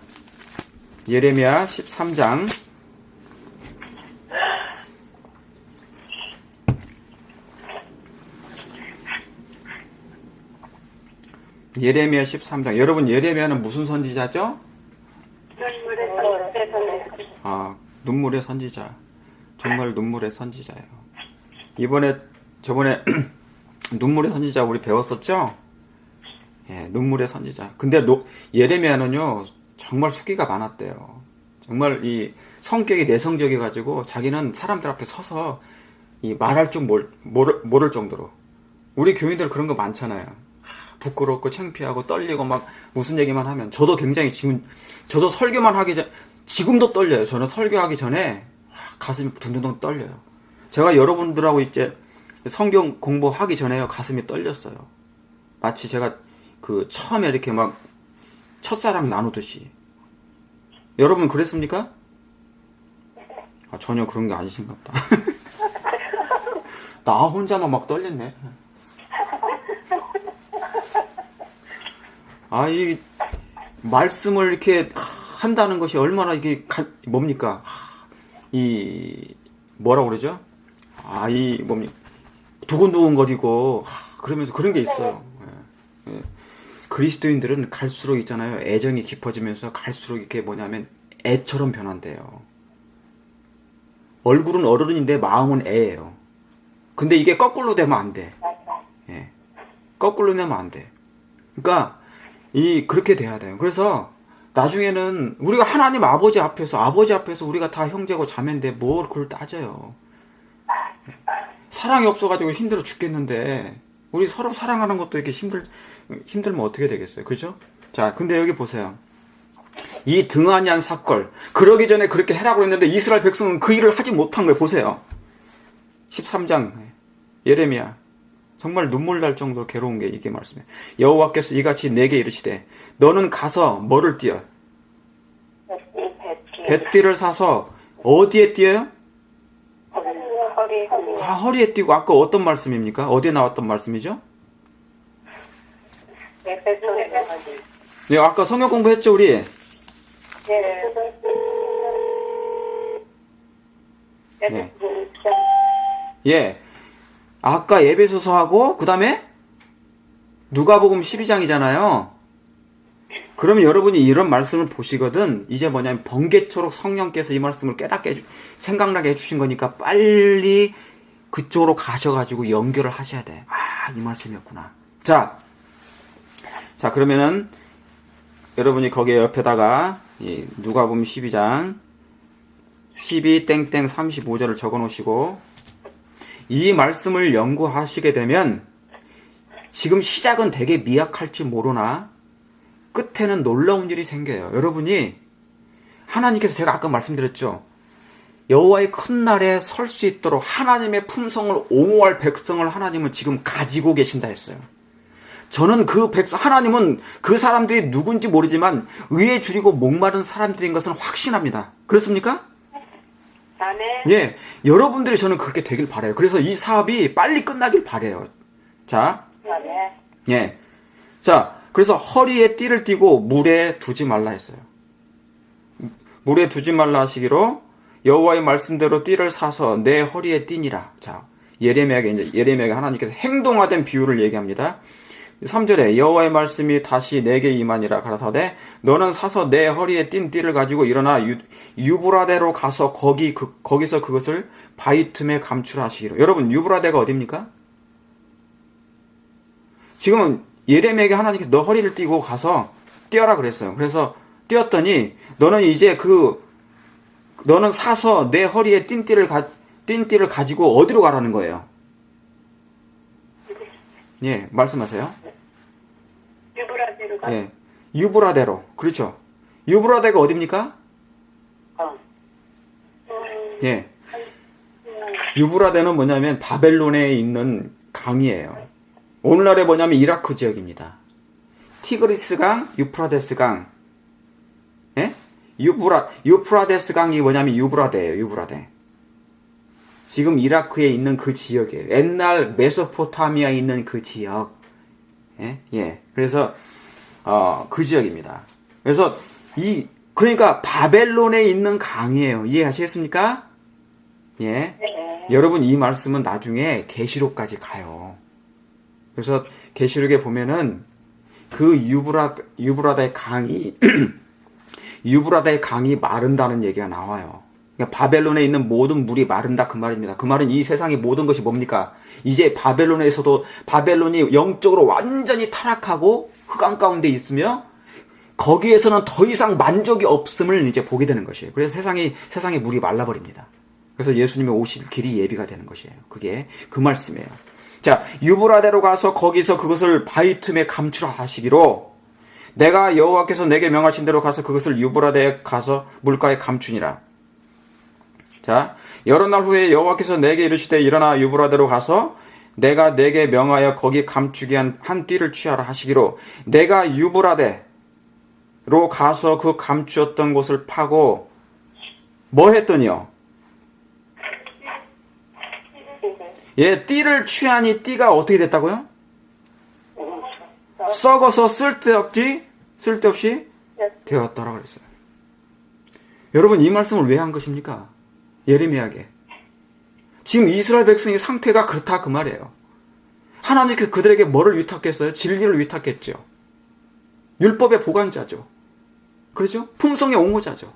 예레미야 13장. 예레미야 13장. 여러분, 예레미야는 무슨 선지자죠? 아, 눈물의 선지자. 정말 눈물의 선지자예요. 저번에 눈물의 선지자 우리 배웠었죠? 예, 눈물의 선지자. 근데 예레미야는요, 정말 숙기가 많았대요. 정말 이 성격이 내성적이가지고 자기는 사람들 앞에 서서 이 말할 줄 모를 정도로. 우리 교인들 그런 거 많잖아요. 부끄럽고 창피하고 떨리고 막 무슨 얘기만 하면 저도 굉장히 저도 설교만 하기 전 지금도 떨려요. 저는 설교하기 전에 가슴이 둥둥둥 떨려요. 제가 여러분들하고 이제 성경 공부하기 전에요, 가슴이 떨렸어요. 마치 제가 처음에 이렇게 막 첫사랑 나누듯이. 여러분 그랬습니까? 아, 전혀 그런 게 아니신가 보다. 나 혼자만 막 떨렸네. 아, 이 말씀을 이렇게 한다는 것이 얼마나 이게 뭡니까? 뭐라고 그러죠? 뭡니까? 두근두근거리고 그러면서 그런 게 있어요. 예. 그리스도인들은 갈수록 있잖아요. 애정이 깊어지면서 갈수록 이렇게 뭐냐면 애처럼 변한대요. 얼굴은 어른인데 마음은 애예요. 근데 이게 거꾸로 되면 안 돼. 예. 거꾸로 되면 안 돼. 그러니까 그렇게 돼야 돼요. 그래서 나중에는 우리가 하나님 아버지 앞에서 우리가 다 형제고 자매인데 뭘 그걸 따져요. 사랑이 없어가지고 힘들어 죽겠는데 우리 서로 사랑하는 것도 이렇게 힘들면 어떻게 되겠어요? 그죠? 자, 근데 여기 보세요. 이 등한양 사건, 그러기 전에 그렇게 해라고 했는데 이스라엘 백성은 그 일을 하지 못한 거예요. 보세요. 13장 예레미야. 정말 눈물 날 정도로 괴로운 게 이게 말씀이에요. 여호와께서 이같이 내게 이르시되 너는 가서 뭐를 띄어? 뱃띠를 사서 어디에 띄어요? 허리에 띄고. 아까 어떤 말씀입니까? 어디에 나왔던 말씀이죠? 네, 아까 성경 공부했죠 우리? 네. 예. 아까 에베소서하고 그 다음에 누가복음 12장이잖아요. 그러면 여러분이 이런 말씀을 보시거든 이제 뭐냐면 번개초록 성령께서 이 말씀을 깨닫게 생각나게 해주신 거니까 빨리 그쪽으로 가셔가지고 연결을 하셔야 돼. 이 말씀이었구나. 자 그러면은 여러분이 거기에 옆에다가 이 누가복음 12장 12-35절을 적어 놓으시고 이 말씀을 연구하시게 되면 지금 시작은 되게 미약할지 모르나 끝에는 놀라운 일이 생겨요. 여러분이 하나님께서 제가 아까 말씀드렸죠. 여호와의 큰 날에 설 수 있도록 하나님의 품성을 옹호할 백성을 하나님은 지금 가지고 계신다 했어요. 저는 하나님은 그 사람들이 누군지 모르지만 의에 줄이고 목마른 사람들인 것은 확신합니다. 그렇습니까? 아멘. 예, 여러분들이 저는 그렇게 되길 바라요. 그래서 이 사업이 빨리 끝나길 바라요. 자, 아멘. 예, 자, 그래서 허리에 띠를 띠고 물에 두지 말라 했어요. 물에 두지 말라 하시기로 여호와의 말씀대로 띠를 사서 내 허리에 띠니라. 자, 예레미야가 하나님께서 행동화된 비유를 얘기합니다. 3절에 여호와의 말씀이 다시 내게 임하니라 가라사대 너는 사서 내 허리에 띈 띠를 가지고 일어나 유브라데로 가서 거기서 그것을 바위 틈에 감출하시기로. 여러분 유브라데가 어디입니까? 지금은 예레미야에게 하나님께서 너 허리를 띠고 가서 뛰어라 그랬어요. 그래서 뛰었더니 너는 이제 너는 사서 내 허리에 띈 띠를 가지고 어디로 가라는 거예요? 예, 말씀하세요. 유브라데로 가. 예, 유브라데로. 그렇죠. 유브라데가 어디입니까? 예. 유브라데는 뭐냐면 바벨론에 있는 강이에요. 오늘날에 뭐냐면 이라크 지역입니다. 티그리스 강, 유프라데스 강. 예? 유프라데스 강이 뭐냐면 유브라데예요. 유브라데. 지금 이라크에 있는 그 지역이에요. 옛날 메소포타미아에 있는 그 지역. 예, 예. 그래서 그 지역입니다. 그래서 그러니까 바벨론에 있는 강이에요. 이해하시겠습니까? 예. 네. 여러분 이 말씀은 나중에 계시록까지 가요. 그래서 계시록에 보면은 그 유브라다의 강이 유브라다의 강이 마른다는 얘기가 나와요. 그러니까 바벨론에 있는 모든 물이 마른다 그 말입니다. 그 말은 이 세상의 모든 것이 뭡니까? 이제 바벨론에서도 바벨론이 영적으로 완전히 타락하고 흑암 가운데 있으며 거기에서는 더 이상 만족이 없음을 이제 보게 되는 것이에요. 그래서 세상의 물이 말라버립니다. 그래서 예수님이 오실 길이 예비가 되는 것이에요. 그게 그 말씀이에요. 자, 유브라데로 가서 거기서 그것을 바위 틈에 감추하시기로 내가 여호와께서 내게 명하신 대로 가서 그것을 유브라데에 가서 물가에 감추니라. 자, 여러 날 후에 여호와께서 내게 이르시되 일어나 유브라데로 가서 내가 내게 명하여 거기 감추게 한 띠를 취하라 하시기로 내가 유브라데로 가서 그 감추었던 곳을 파고 뭐 했더니요? 예, 띠를 취하니 띠가 어떻게 됐다고요? 썩어서 쓸데없이 되었더라 그랬어요. 여러분 이 말씀을 왜 한 것입니까? 예레미야에게. 지금 이스라엘 백성의 상태가 그렇다 그 말이에요. 하나님께서 그들에게 뭐를 위탁했어요? 진리를 위탁했죠. 율법의 보관자죠. 그렇죠? 품성의 옹호자죠.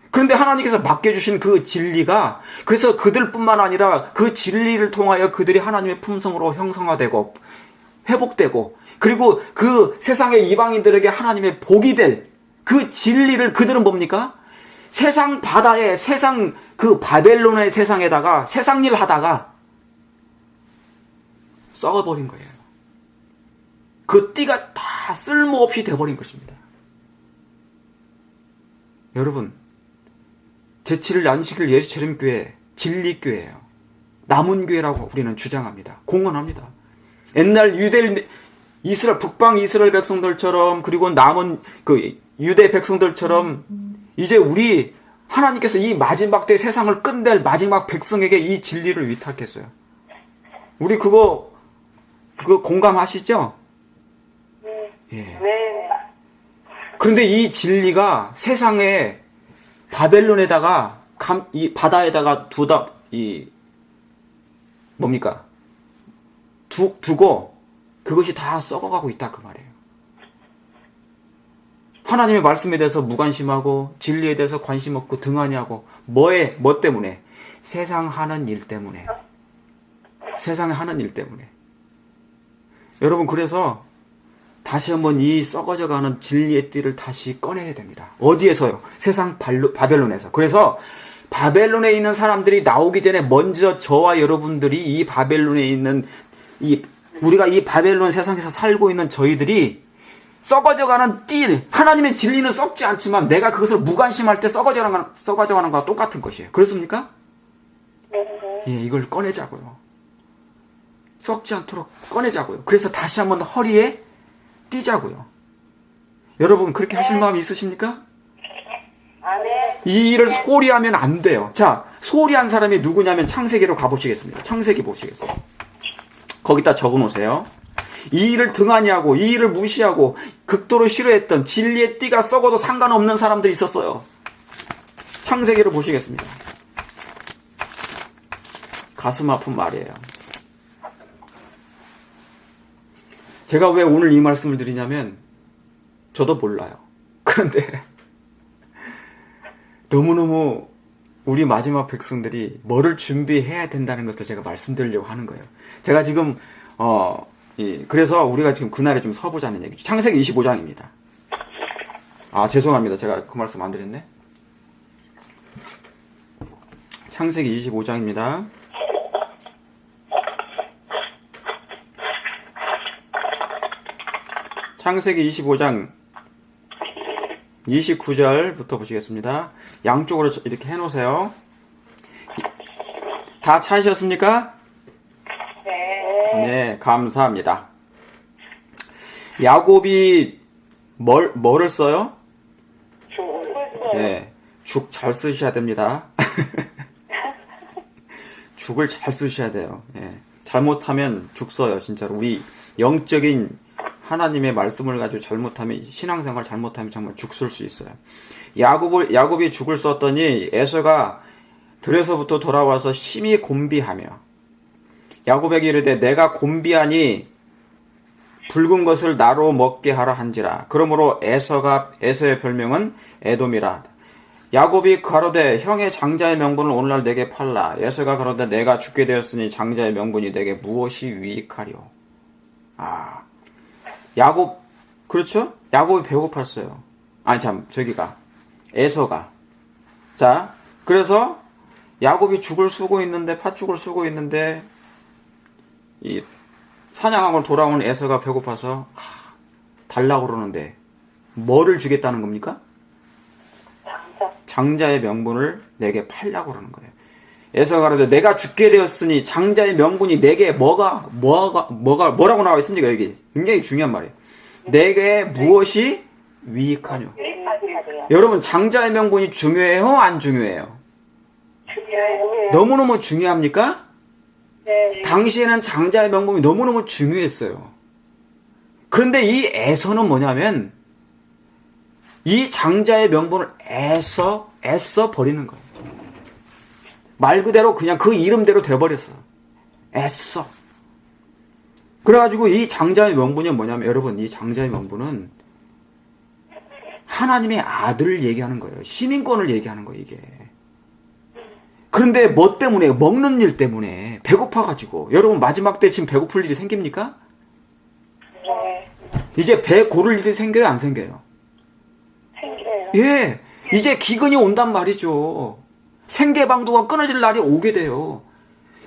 그런데 하나님께서 맡겨주신 그 진리가 그래서 그들뿐만 아니라 그 진리를 통하여 그들이 하나님의 품성으로 형성화되고 회복되고 그리고 그 세상의 이방인들에게 하나님의 복이 될 그 진리를 그들은 뭡니까? 세상 바다에 세상 그 바벨론의 세상에다가 세상 일 하다가 썩어버린 거예요. 그 띠가 다 쓸모없이 돼버린 것입니다. 여러분 제7일 안식일 예수체림교회 진리교회예요. 남은 교회라고 우리는 주장합니다. 공언합니다. 옛날 이스라엘 북방 이스라엘 백성들처럼 그리고 남은 그 유대 백성들처럼 이제 우리 하나님께서 이 마지막 때 세상을 끝낼 마지막 백성에게 이 진리를 위탁했어요. 우리 그거 공감하시죠? 예. 네. 그런데 이 진리가 세상에 바벨론에다가 이 바다에다가 두고 그것이 다 썩어가고 있다 그 말이에요. 하나님의 말씀에 대해서 무관심하고 진리에 대해서 관심 없고 등한히 하고 뭐 때문에? 세상 하는 일 때문에. 세상에 하는 일 때문에. 여러분 그래서 다시 한번 이 썩어져가는 진리의 띠를 다시 꺼내야 됩니다. 어디에서요? 세상 바벨론에서. 그래서 바벨론에 있는 사람들이 나오기 전에 먼저 저와 여러분들이 이 바벨론에 있는 우리가 이 바벨론 세상에서 살고 있는 저희들이 썩어져가는 띠, 하나님의 진리는 썩지 않지만 내가 그것을 무관심할 때 썩어져가는 것과 똑같은 것이에요. 그렇습니까? 예, 이걸 꺼내자고요. 썩지 않도록 꺼내자고요. 그래서 다시 한번 허리에 띄자고요. 여러분 그렇게 하실 마음이 있으십니까? 아멘. 이 일을 소홀히 하면 안 돼요. 자, 소홀히 한 사람이 누구냐면 창세기로 가보시겠습니다. 창세기 보시겠어요. 거기다 적어놓으세요. 이 일을 등한히 하고 이 일을 무시하고 극도로 싫어했던 진리의 띠가 썩어도 상관없는 사람들이 있었어요. 창세기를 보시겠습니다. 가슴 아픈 말이에요. 제가 왜 오늘 이 말씀을 드리냐면 저도 몰라요. 그런데 너무너무 우리 마지막 백성들이 뭐를 준비해야 된다는 것을 제가 말씀드리려고 하는 거예요. 제가 지금 그래서 우리가 지금 그날에 좀 서보자는 얘기죠. 창세기 25장입니다. 아 죄송합니다. 제가 그 말씀 안 드렸네. 창세기 25장입니다. 창세기 25장 29절부터 보시겠습니다. 양쪽으로 이렇게 해놓으세요. 다 찾으셨습니까? 네, 감사합니다. 야곱이 뭐를 써요? 네, 죽 잘 쓰셔야 됩니다. 죽을 잘 쓰셔야 돼요. 예. 잘못하면 죽 써요, 진짜로. 우리 영적인 하나님의 말씀을 가지고 잘못하면, 신앙생활 잘못하면 정말 죽 쓸 수 있어요. 야곱이 죽을 썼더니 에서가 들에서부터 돌아와서 심히 곤비하며 야곱에게 이르되 내가 곤비하니 붉은 것을 나로 먹게 하라 한지라. 그러므로 에서의 별명은 에돔이라. 야곱이 가로되 형의 장자의 명분을 오늘날 내게 팔라. 에서가 가로되 내가 죽게 되었으니 장자의 명분이 내게 무엇이 유익하리오. 야곱, 그렇죠? 야곱이 배고팠어요. 에서가. 자, 그래서 야곱이 죽을 쓰고 있는데, 팥죽을 쓰고 있는데, 이 사냥하고 돌아오는 에서가 배고파서 달라고 그러는데 뭐를 주겠다는 겁니까? 장자의 명분을 내게 팔라고 그러는 거예요. 에서가 가로되 내가 죽게 되었으니 장자의 명분이 내게 뭐라고 나와 있습니까? 여기 굉장히 중요한 말이에요. 내게 무엇이 유익하뇨? 여러분, 장자의 명분이 중요해요? 안 중요해요? 중요해요. 너무너무 중요합니까? 네. 당시에는 장자의 명분이 너무너무 중요했어요. 그런데 이 에서는 뭐냐면 이 장자의 명분을 애써 버리는 거예요. 말 그대로 그냥 그 이름대로 돼버렸어. 애써. 그래가지고 이 장자의 명분이 뭐냐면, 여러분, 이 장자의 명분은 하나님의 아들을 얘기하는 거예요. 시민권을 얘기하는 거예요, 이게. 그런데 뭐 때문에? 먹는 일 때문에. 배고파가지고. 여러분, 마지막 때 지금 배고플 일이 생깁니까? 네. 이제 배 고를 일이 생겨요, 안 생겨요? 생겨요. 예. 이제 기근이 온단 말이죠. 생계방도가 끊어질 날이 오게 돼요.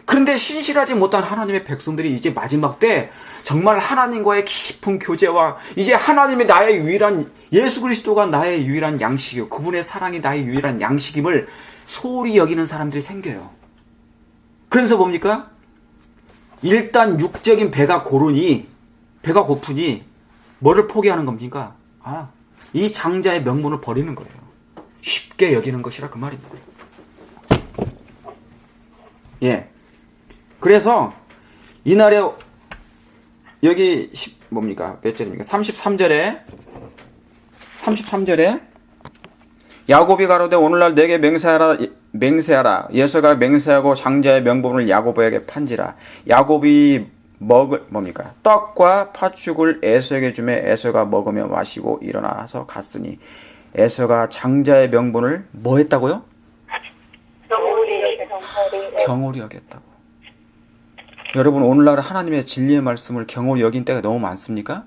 그런데 신실하지 못한 하나님의 백성들이 이제 마지막 때 정말 하나님과의 깊은 교제와 이제 하나님이 나의 유일한, 예수 그리스도가 나의 유일한 양식이요, 그분의 사랑이 나의 유일한 양식임을 소홀히 여기는 사람들이 생겨요. 그러면서 뭡니까? 일단 육적인 배가 고프니 뭐를 포기하는 겁니까? 이 장자의 명분을 버리는 거예요. 쉽게 여기는 것이라 그 말입니다. 예. 그래서 이날에 여기 몇 절입니까? 33절에 야곱이 가로되 오늘날 내게 맹세하라. 에서가 맹세하고 장자의 명분을 야곱에게 판지라. 야곱이 먹을 떡과 팥죽을 에서에게 주매 에서가 먹으며 마시고 일어나서 갔으니 에서가 장자의 명분을 뭐 했다고요? 경홀히 여겼다고. 여러분, 오늘날 하나님의 진리의 말씀을 경홀히 여긴 때가 너무 많습니까?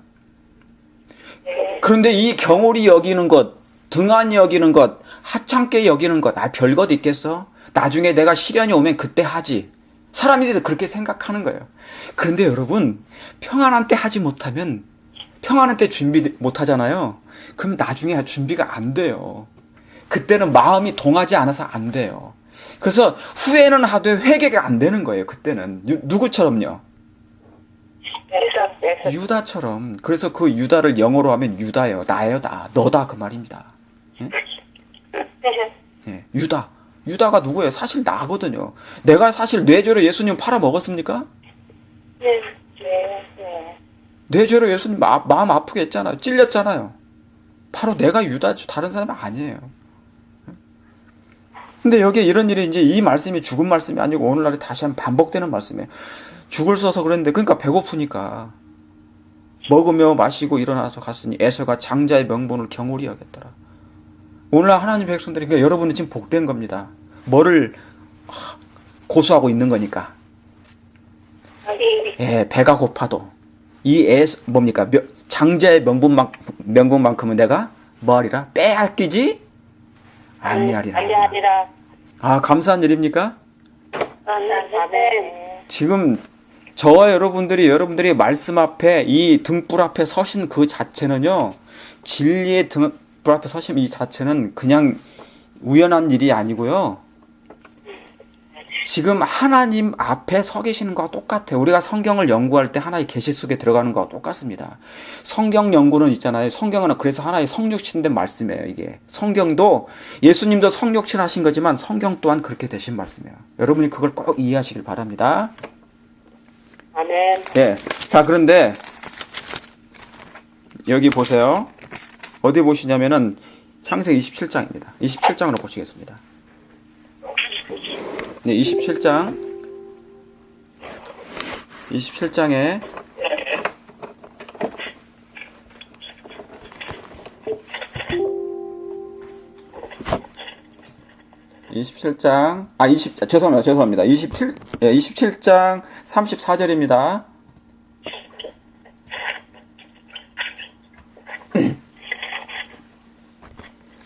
그런데 이 경홀히 여기는 것, 등한히 여기는 것, 하찮게 여기는 것, 별것 있겠어? 나중에 내가 시련이 오면 그때 하지. 사람들이 그렇게 생각하는 거예요. 그런데 여러분, 평안한 때 하지 못하면, 평안한 때 준비 못 하잖아요. 그럼 나중에 준비가 안 돼요. 그때는 마음이 동하지 않아서 안 돼요. 그래서 후회는 하되 회개가 안 되는 거예요. 그때는 누구처럼요? 유다처럼. 그래서 그 유다를 영어로 하면 유다예요. 나예요, 나. 너다, 그 말입니다. 예? 예, 유다가 누구예요? 사실 나거든요. 내가 사실 뇌죄로 예수님 팔아 먹었습니까? 네. 뇌죄로 예수님 마음 아프게 했잖아요. 찔렸잖아요. 바로 내가 유다죠. 다른 사람은 아니에요. 근데 여기에 이런 일이 이제 이 말씀이 죽은 말씀이 아니고 오늘날에 다시 한번 반복되는 말씀이에요. 죽을 써서 그랬는데, 그러니까 배고프니까 먹으며 마시고 일어나서 갔으니 에서가 장자의 명분을 경홀히 여겼더라. 오늘날 하나님 백성들이, 그러니까 여러분은 지금 복된 겁니다. 뭐를 고수하고 있는 거니까. 예, 배가 고파도 이 장자의 명분만큼은 내가 뭐하리라? 빼앗기지 아니하리라. 감사한 일입니까? 지금 저와 여러분들이 말씀 앞에, 이 등불 앞에 서신 그 자체는요, 진리의 등불 앞에 서신 이 자체는 그냥 우연한 일이 아니고요, 지금 하나님 앞에 서 계시는 거와 똑같아요. 우리가 성경을 연구할 때 하나의 계시 속에 들어가는 거와 똑같습니다. 성경 연구는 있잖아요. 성경은 그래서 하나의 성육신된 말씀이에요. 이게 성경도 예수님도 성육신 하신 거지만 성경 또한 그렇게 되신 말씀이에요. 여러분이 그걸 꼭 이해하시길 바랍니다. 아멘. 예. 자, 그런데 여기 보세요. 어디 보시냐면은 창세기 27장입니다. 27장으로 보시겠습니다. 네, 27장. 27장에 죄송합니다. 27장 34절입니다.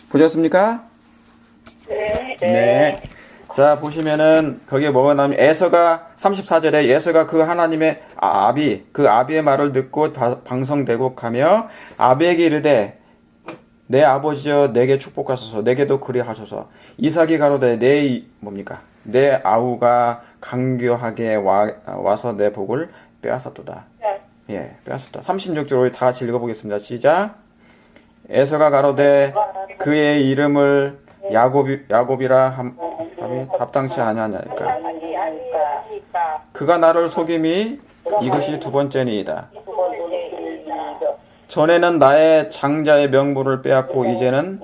보셨습니까? 네. 자, 보시면은 거기에 뭐가 나오면 에서가 34절에 에서가 그 하나님의 그 아비의 말을 듣고 방성되고 가며 아비에게 이르되 내 아버지여 내게 축복하소서 내게도 그리하소서. 이삭이 가로되 내 아우가 강교하게 와서 내 복을 빼앗았도다. 예, 빼앗았다. 36절 다 같이 읽어보겠습니다. 시작. 에서가 가로되 그의 이름을 야곱이라 함이 합당치 아니하니까 그가 나를 속임이 이것이 두 번째니이다. 전에는 나의 장자의 명분을 빼앗고 이제는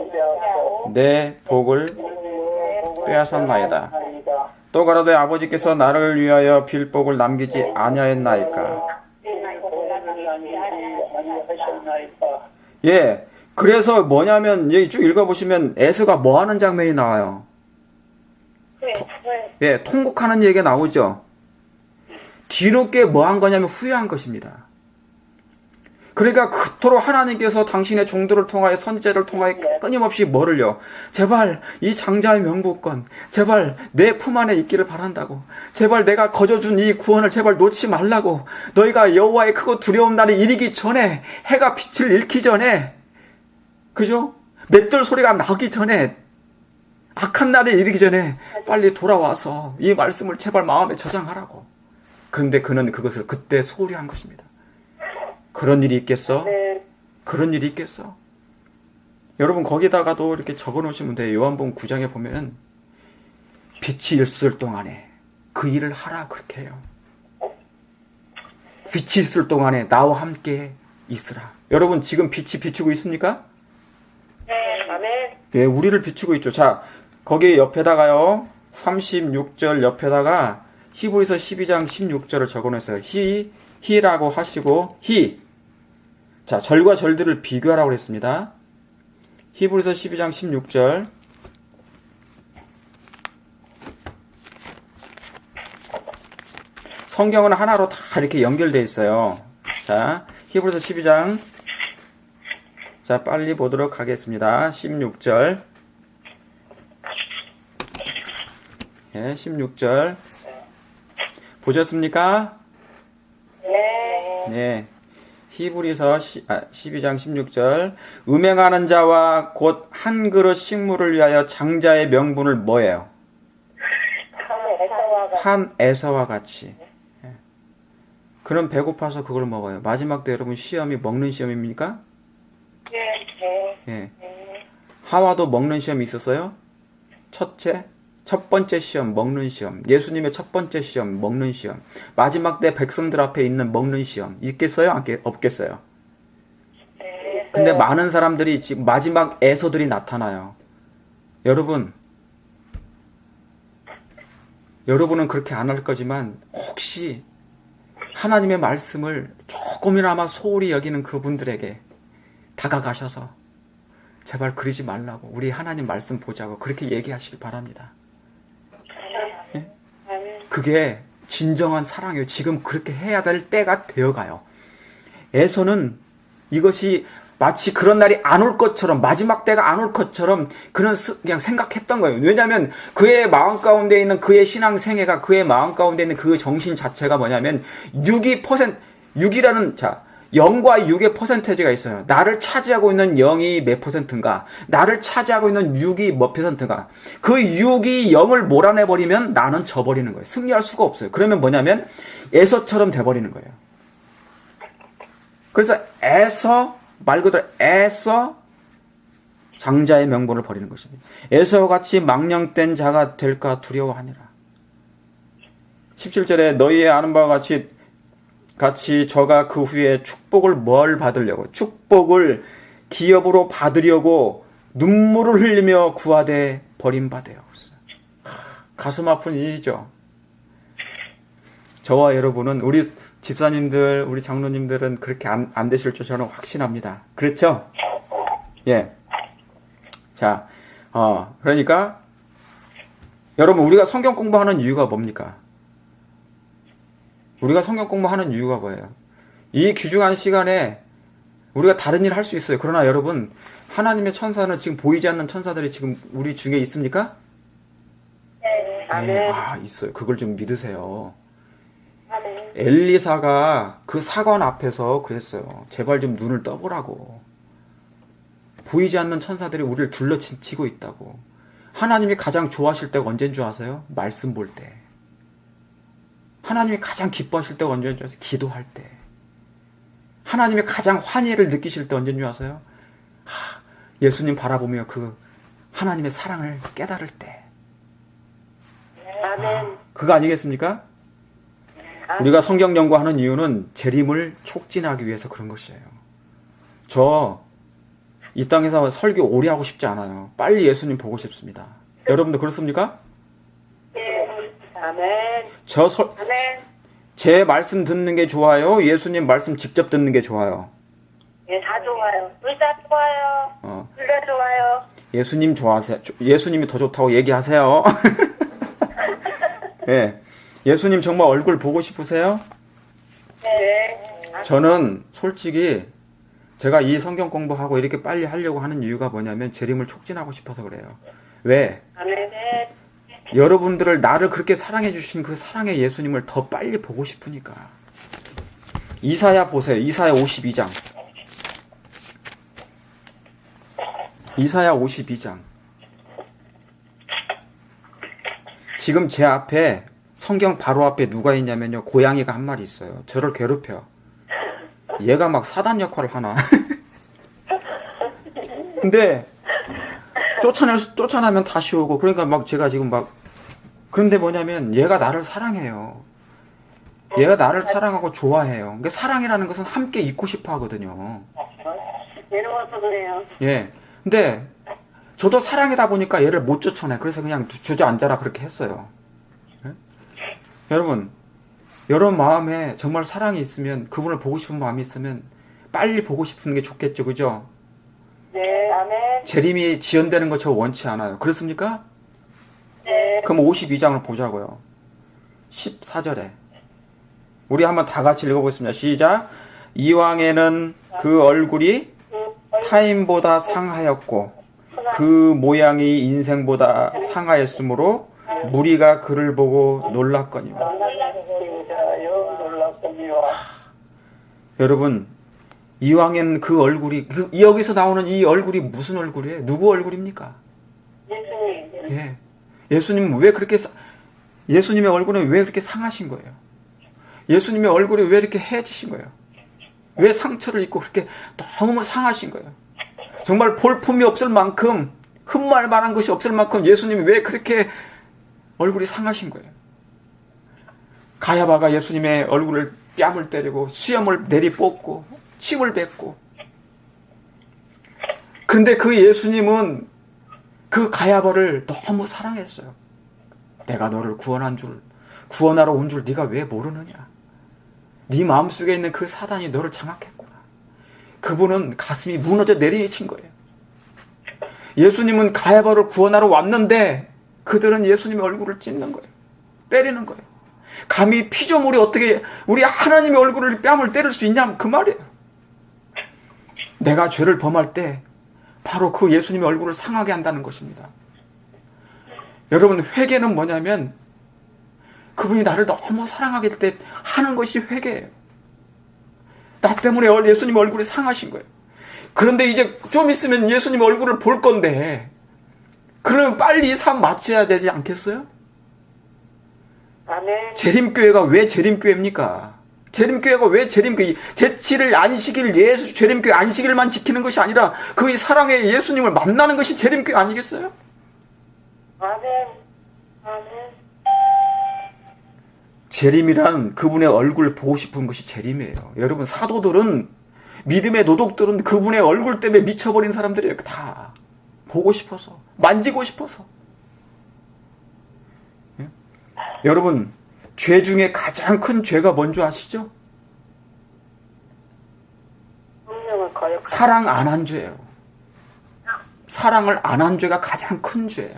내 복을 빼앗았나이다. 또 가로되 아버지께서 나를 위하여 빌복을 남기지 아니하였나이까. 예, 그래서 뭐냐면 여기 쭉 읽어보시면 에서가 뭐 하는 장면이 나와요. 예, 통곡하는 얘기가 나오죠. 뒤늦게 뭐 한 거냐면 후회한 것입니다. 그러니까 그토록 하나님께서 당신의 종들을 통하여 선지자를 통하여 끊임없이 뭐를요? 제발 이 장자의 명부권 제발 내 품 안에 있기를 바란다고. 제발 내가 거저준 이 구원을 제발 놓지 말라고. 너희가 여호와의 크고 두려운 날이 이르기 전에 해가 빛을 잃기 전에 그죠? 맷돌 소리가 나기 전에 악한 날이 이르기 전에 빨리 돌아와서 이 말씀을 제발 마음에 저장하라고. 그런데 그는 그것을 그때 소홀히 한 것입니다. 그런 일이 있겠어? 그런 일이 있겠어? 여러분 거기다가도 이렇게 적어놓으시면 돼요. 요한복음 9장에 보면 빛이 있을 동안에 그 일을 하라 그렇게 해요. 빛이 있을 동안에 나와 함께 있으라. 여러분 지금 빛이 비추고 있습니까? 네, 아멘. 예, 우리를 비추고 있죠. 자, 거기 옆에다가요. 36절 옆에다가 히브리서 12장 16절을 적어놨어요. 히라고 하시고 자, 절과 절들을 비교하라고 그랬습니다. 히브리서 12장 16절. 성경은 하나로 다 이렇게 연결되어 있어요. 자, 히브리서 12장. 자, 빨리 보도록 하겠습니다. 16절. 예, 16절. 보셨습니까? 네. 네. 히브리서 12장 16절. 음행하는 자와 곧 한 그릇 식물을 위하여 장자의 명분을 뭐예요? 한 에서와 같이. 예. 그럼 배고파서 그걸 먹어요. 마지막 때 여러분 시험이 먹는 시험입니까? 예. 하와도 먹는 시험이 있었어요? 첫 번째 시험, 먹는 시험. 예수님의 첫 번째 시험, 먹는 시험. 마지막 때 백성들 앞에 있는 먹는 시험. 있겠어요? 없겠어요? 근데 많은 사람들이 지금 마지막 에서들이 나타나요. 여러분은 그렇게 안 할 거지만 혹시 하나님의 말씀을 조금이나마 소홀히 여기는 그분들에게 다가가셔서 제발 그러지 말라고, 우리 하나님 말씀 보자고 그렇게 얘기하시기 바랍니다. 예? 그게 진정한 사랑이에요. 지금 그렇게 해야 될 때가 되어가요. 에서는 이것이 마치 그런 날이 안 올 것처럼, 마지막 때가 안 올 것처럼 그냥 생각했던 거예요. 왜냐하면 그의 마음 가운데 있는 그의 신앙 생애가, 그의 마음 가운데 있는 그 정신 자체가 뭐냐면 6이라는 0과 6의 퍼센테이지가 있어요. 나를 차지하고 있는 0이 몇 퍼센트인가? 나를 차지하고 있는 6이 몇 퍼센트인가? 그 6이 0을 몰아내버리면 나는 져버리는 거예요. 승리할 수가 없어요. 그러면 뭐냐면 에서처럼 돼버리는 거예요. 그래서 에서, 말 그대로 에서 장자의 명분을 버리는 것입니다. 에서와 같이 망령된 자가 될까 두려워하니라. 17절에 너희의 아는 바와 같이 저가 그 후에 축복을 뭘 받으려고? 축복을 기업으로 받으려고 눈물을 흘리며 구하되 버림받아요. 가슴 아픈 일이죠. 저와 여러분은, 우리 집사님들, 우리 장로님들은 그렇게 안 되실 줄 저는 확신합니다. 그렇죠? 예. 자, 그러니까 여러분, 우리가 성경 공부하는 이유가 뭡니까? 우리가 성경 공부하는 이유가 뭐예요? 이 귀중한 시간에 우리가 다른 일 할 수 있어요. 그러나 여러분, 하나님의 천사는 지금 보이지 않는 천사들이 지금 우리 중에 있습니까? 네. 아멘. 네, 있어요. 그걸 좀 믿으세요. 아멘. 엘리사가 그 사관 앞에서 그랬어요. 제발 좀 눈을 떠보라고. 보이지 않는 천사들이 우리를 둘러치고 있다고. 하나님이 가장 좋아하실 때가 언제인 줄 아세요? 말씀 볼 때. 하나님이 가장 기뻐하실 때가 언제인 줄 아세요? 기도할 때. 하나님이 가장 환희를 느끼실 때 언제인 줄 아세요? 예수님 바라보며 그 하나님의 사랑을 깨달을 때. 아멘. 그거 아니겠습니까? 우리가 성경 연구하는 이유는 재림을 촉진하기 위해서 그런 것이에요. 저 이 땅에서 설교 오래 하고 싶지 않아요. 빨리 예수님 보고 싶습니다. 여러분도 그렇습니까? 네. 아멘. 아멘. 제 말씀 듣는 게 좋아요? 예수님 말씀 직접 듣는 게 좋아요? 예, 다 좋아요. 둘 다 좋아요. 둘 다 좋아요. 예수님 좋아하세요? 예수님이 더 좋다고 얘기하세요. 예. 예수님 정말 얼굴 보고 싶으세요? 네. 저는 솔직히 제가 이 성경 공부하고 이렇게 빨리 하려고 하는 이유가 뭐냐면 재림을 촉진하고 싶어서 그래요. 왜? 아멘. 여러분들을, 나를 그렇게 사랑해 주신 그 사랑의 예수님을 더 빨리 보고 싶으니까. 이사야 보세요. 이사야 52장. 이사야 52장. 지금 제 앞에, 성경 바로 앞에 누가 있냐면요, 고양이가 한 마리 있어요. 저를 괴롭혀. 얘가 막 사단 역할을 하나. 근데 쫓아나면 다시 오고, 그러니까 막 제가 지금 막, 그런데 뭐냐면 얘가 나를 사랑해요. 얘가 나를 사랑하고 좋아해요. 그러니까 사랑이라는 것은 함께 있고 싶어 하거든요. 외로워서 그래요. 예. 근데 저도 사랑이다 보니까 얘를 못 쫓아내. 그래서 그냥 주저앉아라 그렇게 했어요. 예? 여러분 마음에 정말 사랑이 있으면, 그분을 보고 싶은 마음이 있으면 빨리 보고 싶은 게 좋겠죠. 그죠? 네. 아멘. 재림이 지연되는 거 저 원치 않아요. 그렇습니까? 네. 그럼 52장을 보자고요. 14절에. 우리 한번 다 같이 읽어보겠습니다. 시작. 이왕에는 그 얼굴이 타인보다 상하였고 그 모양이 인생보다 상하였으므로 무리가 그를 보고 놀랐거니와. 여러분, 이왕엔 그 얼굴이, 여기서 나오는 이 얼굴이 무슨 얼굴이에요? 누구 얼굴입니까? 예수님. 예. 예수님은 왜 그렇게, 예수님의 얼굴은 왜 그렇게 상하신 거예요? 예수님의 얼굴이 왜 이렇게 해지신 거예요? 왜 상처를 입고 그렇게 너무 상하신 거예요? 정말 볼품이 없을 만큼, 흠말 만한 것이 없을 만큼 예수님이 왜 그렇게 얼굴이 상하신 거예요? 가야바가 예수님의 얼굴을 뺨을 때리고 수염을 내리뽑고 침을 뱉고, 근데 그 예수님은 그 가야바를 너무 사랑했어요. 내가 너를 구원하러 온 줄 네가 왜 모르느냐? 네 마음속에 있는 그 사단이 너를 장악했구나. 그분은 가슴이 무너져 내리신 거예요. 예수님은 가야바를 구원하러 왔는데 그들은 예수님의 얼굴을 찢는 거예요. 때리는 거예요. 감히 피조물이 어떻게 우리 하나님의 얼굴을 뺨을 때릴 수 있냐, 그 말이에요. 내가 죄를 범할 때 바로 그 예수님의 얼굴을 상하게 한다는 것입니다. 여러분, 회개는 뭐냐면 그분이 나를 너무 사랑하기 때 하는 것이 회개예요. 나 때문에 예수님 얼굴이 상하신 거예요. 그런데 이제 좀 있으면 예수님 얼굴을 볼 건데, 그러면 빨리 이 삶 마쳐야 되지 않겠어요? 아멘. 재림교회가 왜 재림교회입니까? 재림교회가 왜 재림교회? 제7일 안식일 예수 재림교회 안식일만 지키는 것이 아니라 그 사랑의 예수님을 만나는 것이 재림교회 아니겠어요? 아멘. 아멘. 재림이란 그분의 얼굴 보고 싶은 것이 재림이에요. 여러분, 사도들은, 믿음의 도덕들은 그분의 얼굴 때문에 미쳐버린 사람들이에요. 다 보고 싶어서, 만지고 싶어서. 예? 여러분, 죄 중에 가장 큰 죄가 뭔지 아시죠? 성령을 거역하는 사랑 안 한 죄예요. 사랑을 안 한 죄가 가장 큰 죄예요.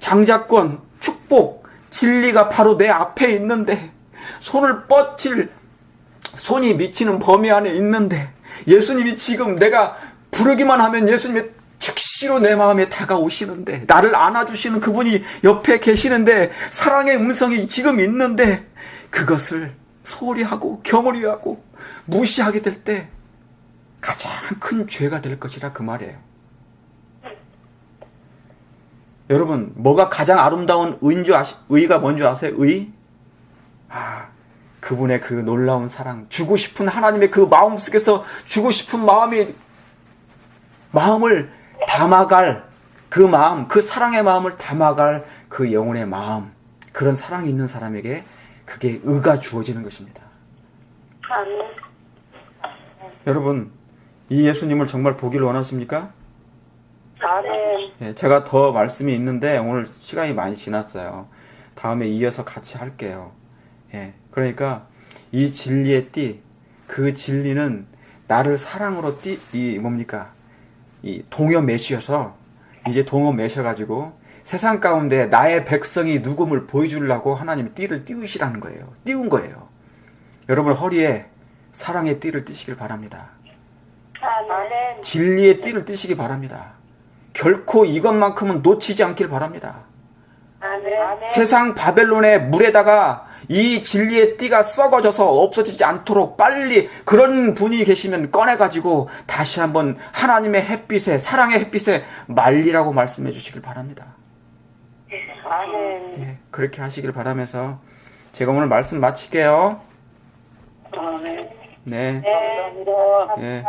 장자권, 축복, 진리가 바로 내 앞에 있는데, 손을 뻗칠 손이 미치는 범위 안에 있는데, 예수님이 지금 내가 부르기만 하면 예수님의 즉시로 내 마음에 다가오시는데, 나를 안아주시는 그분이 옆에 계시는데, 사랑의 음성이 지금 있는데, 그것을 소홀히 하고 경홀히 하고 무시하게 될 때 가장 큰 죄가 될 것이라 그 말이에요. 여러분, 뭐가 가장 아름다운 의가 뭔지 아세요? 의? 그분의 그 놀라운 사랑, 주고 싶은 하나님의 그 마음 속에서 주고 싶은 마음을 담아갈 그 마음, 그 사랑의 마음을 담아갈 그 영혼의 마음, 그런 사랑이 있는 사람에게 그게 의가 주어지는 것입니다. 아멘. 여러분, 이 예수님을 정말 보기를 원하십니까? 아멘. 예, 제가 더 말씀이 있는데 오늘 시간이 많이 지났어요. 다음에 이어서 같이 할게요. 예, 그러니까 이 진리의 띠, 그 진리는 나를 사랑으로 이 동여 매셔서, 이제 동여 매셔가지고 세상 가운데 나의 백성이 누구를 보여주려고 하나님이 띠를 띄우시라는 거예요. 띄운 거예요. 여러분 허리에 사랑의 띠를 띠시길 바랍니다. 아멘. 진리의 띠를 띠시기 바랍니다. 결코 이것만큼은 놓치지 않길 바랍니다. 아멘. 세상 바벨론의 물에다가 이 진리의 띠가 썩어져서 없어지지 않도록 빨리 그런 분이 계시면 꺼내가지고 다시 한번 하나님의 햇빛에, 사랑의 햇빛에 말리라고 말씀해 주시길 바랍니다. 아멘. 예, 그렇게 하시길 바라면서 제가 오늘 말씀 마칠게요. 아멘. 네. 감사합니다. 예.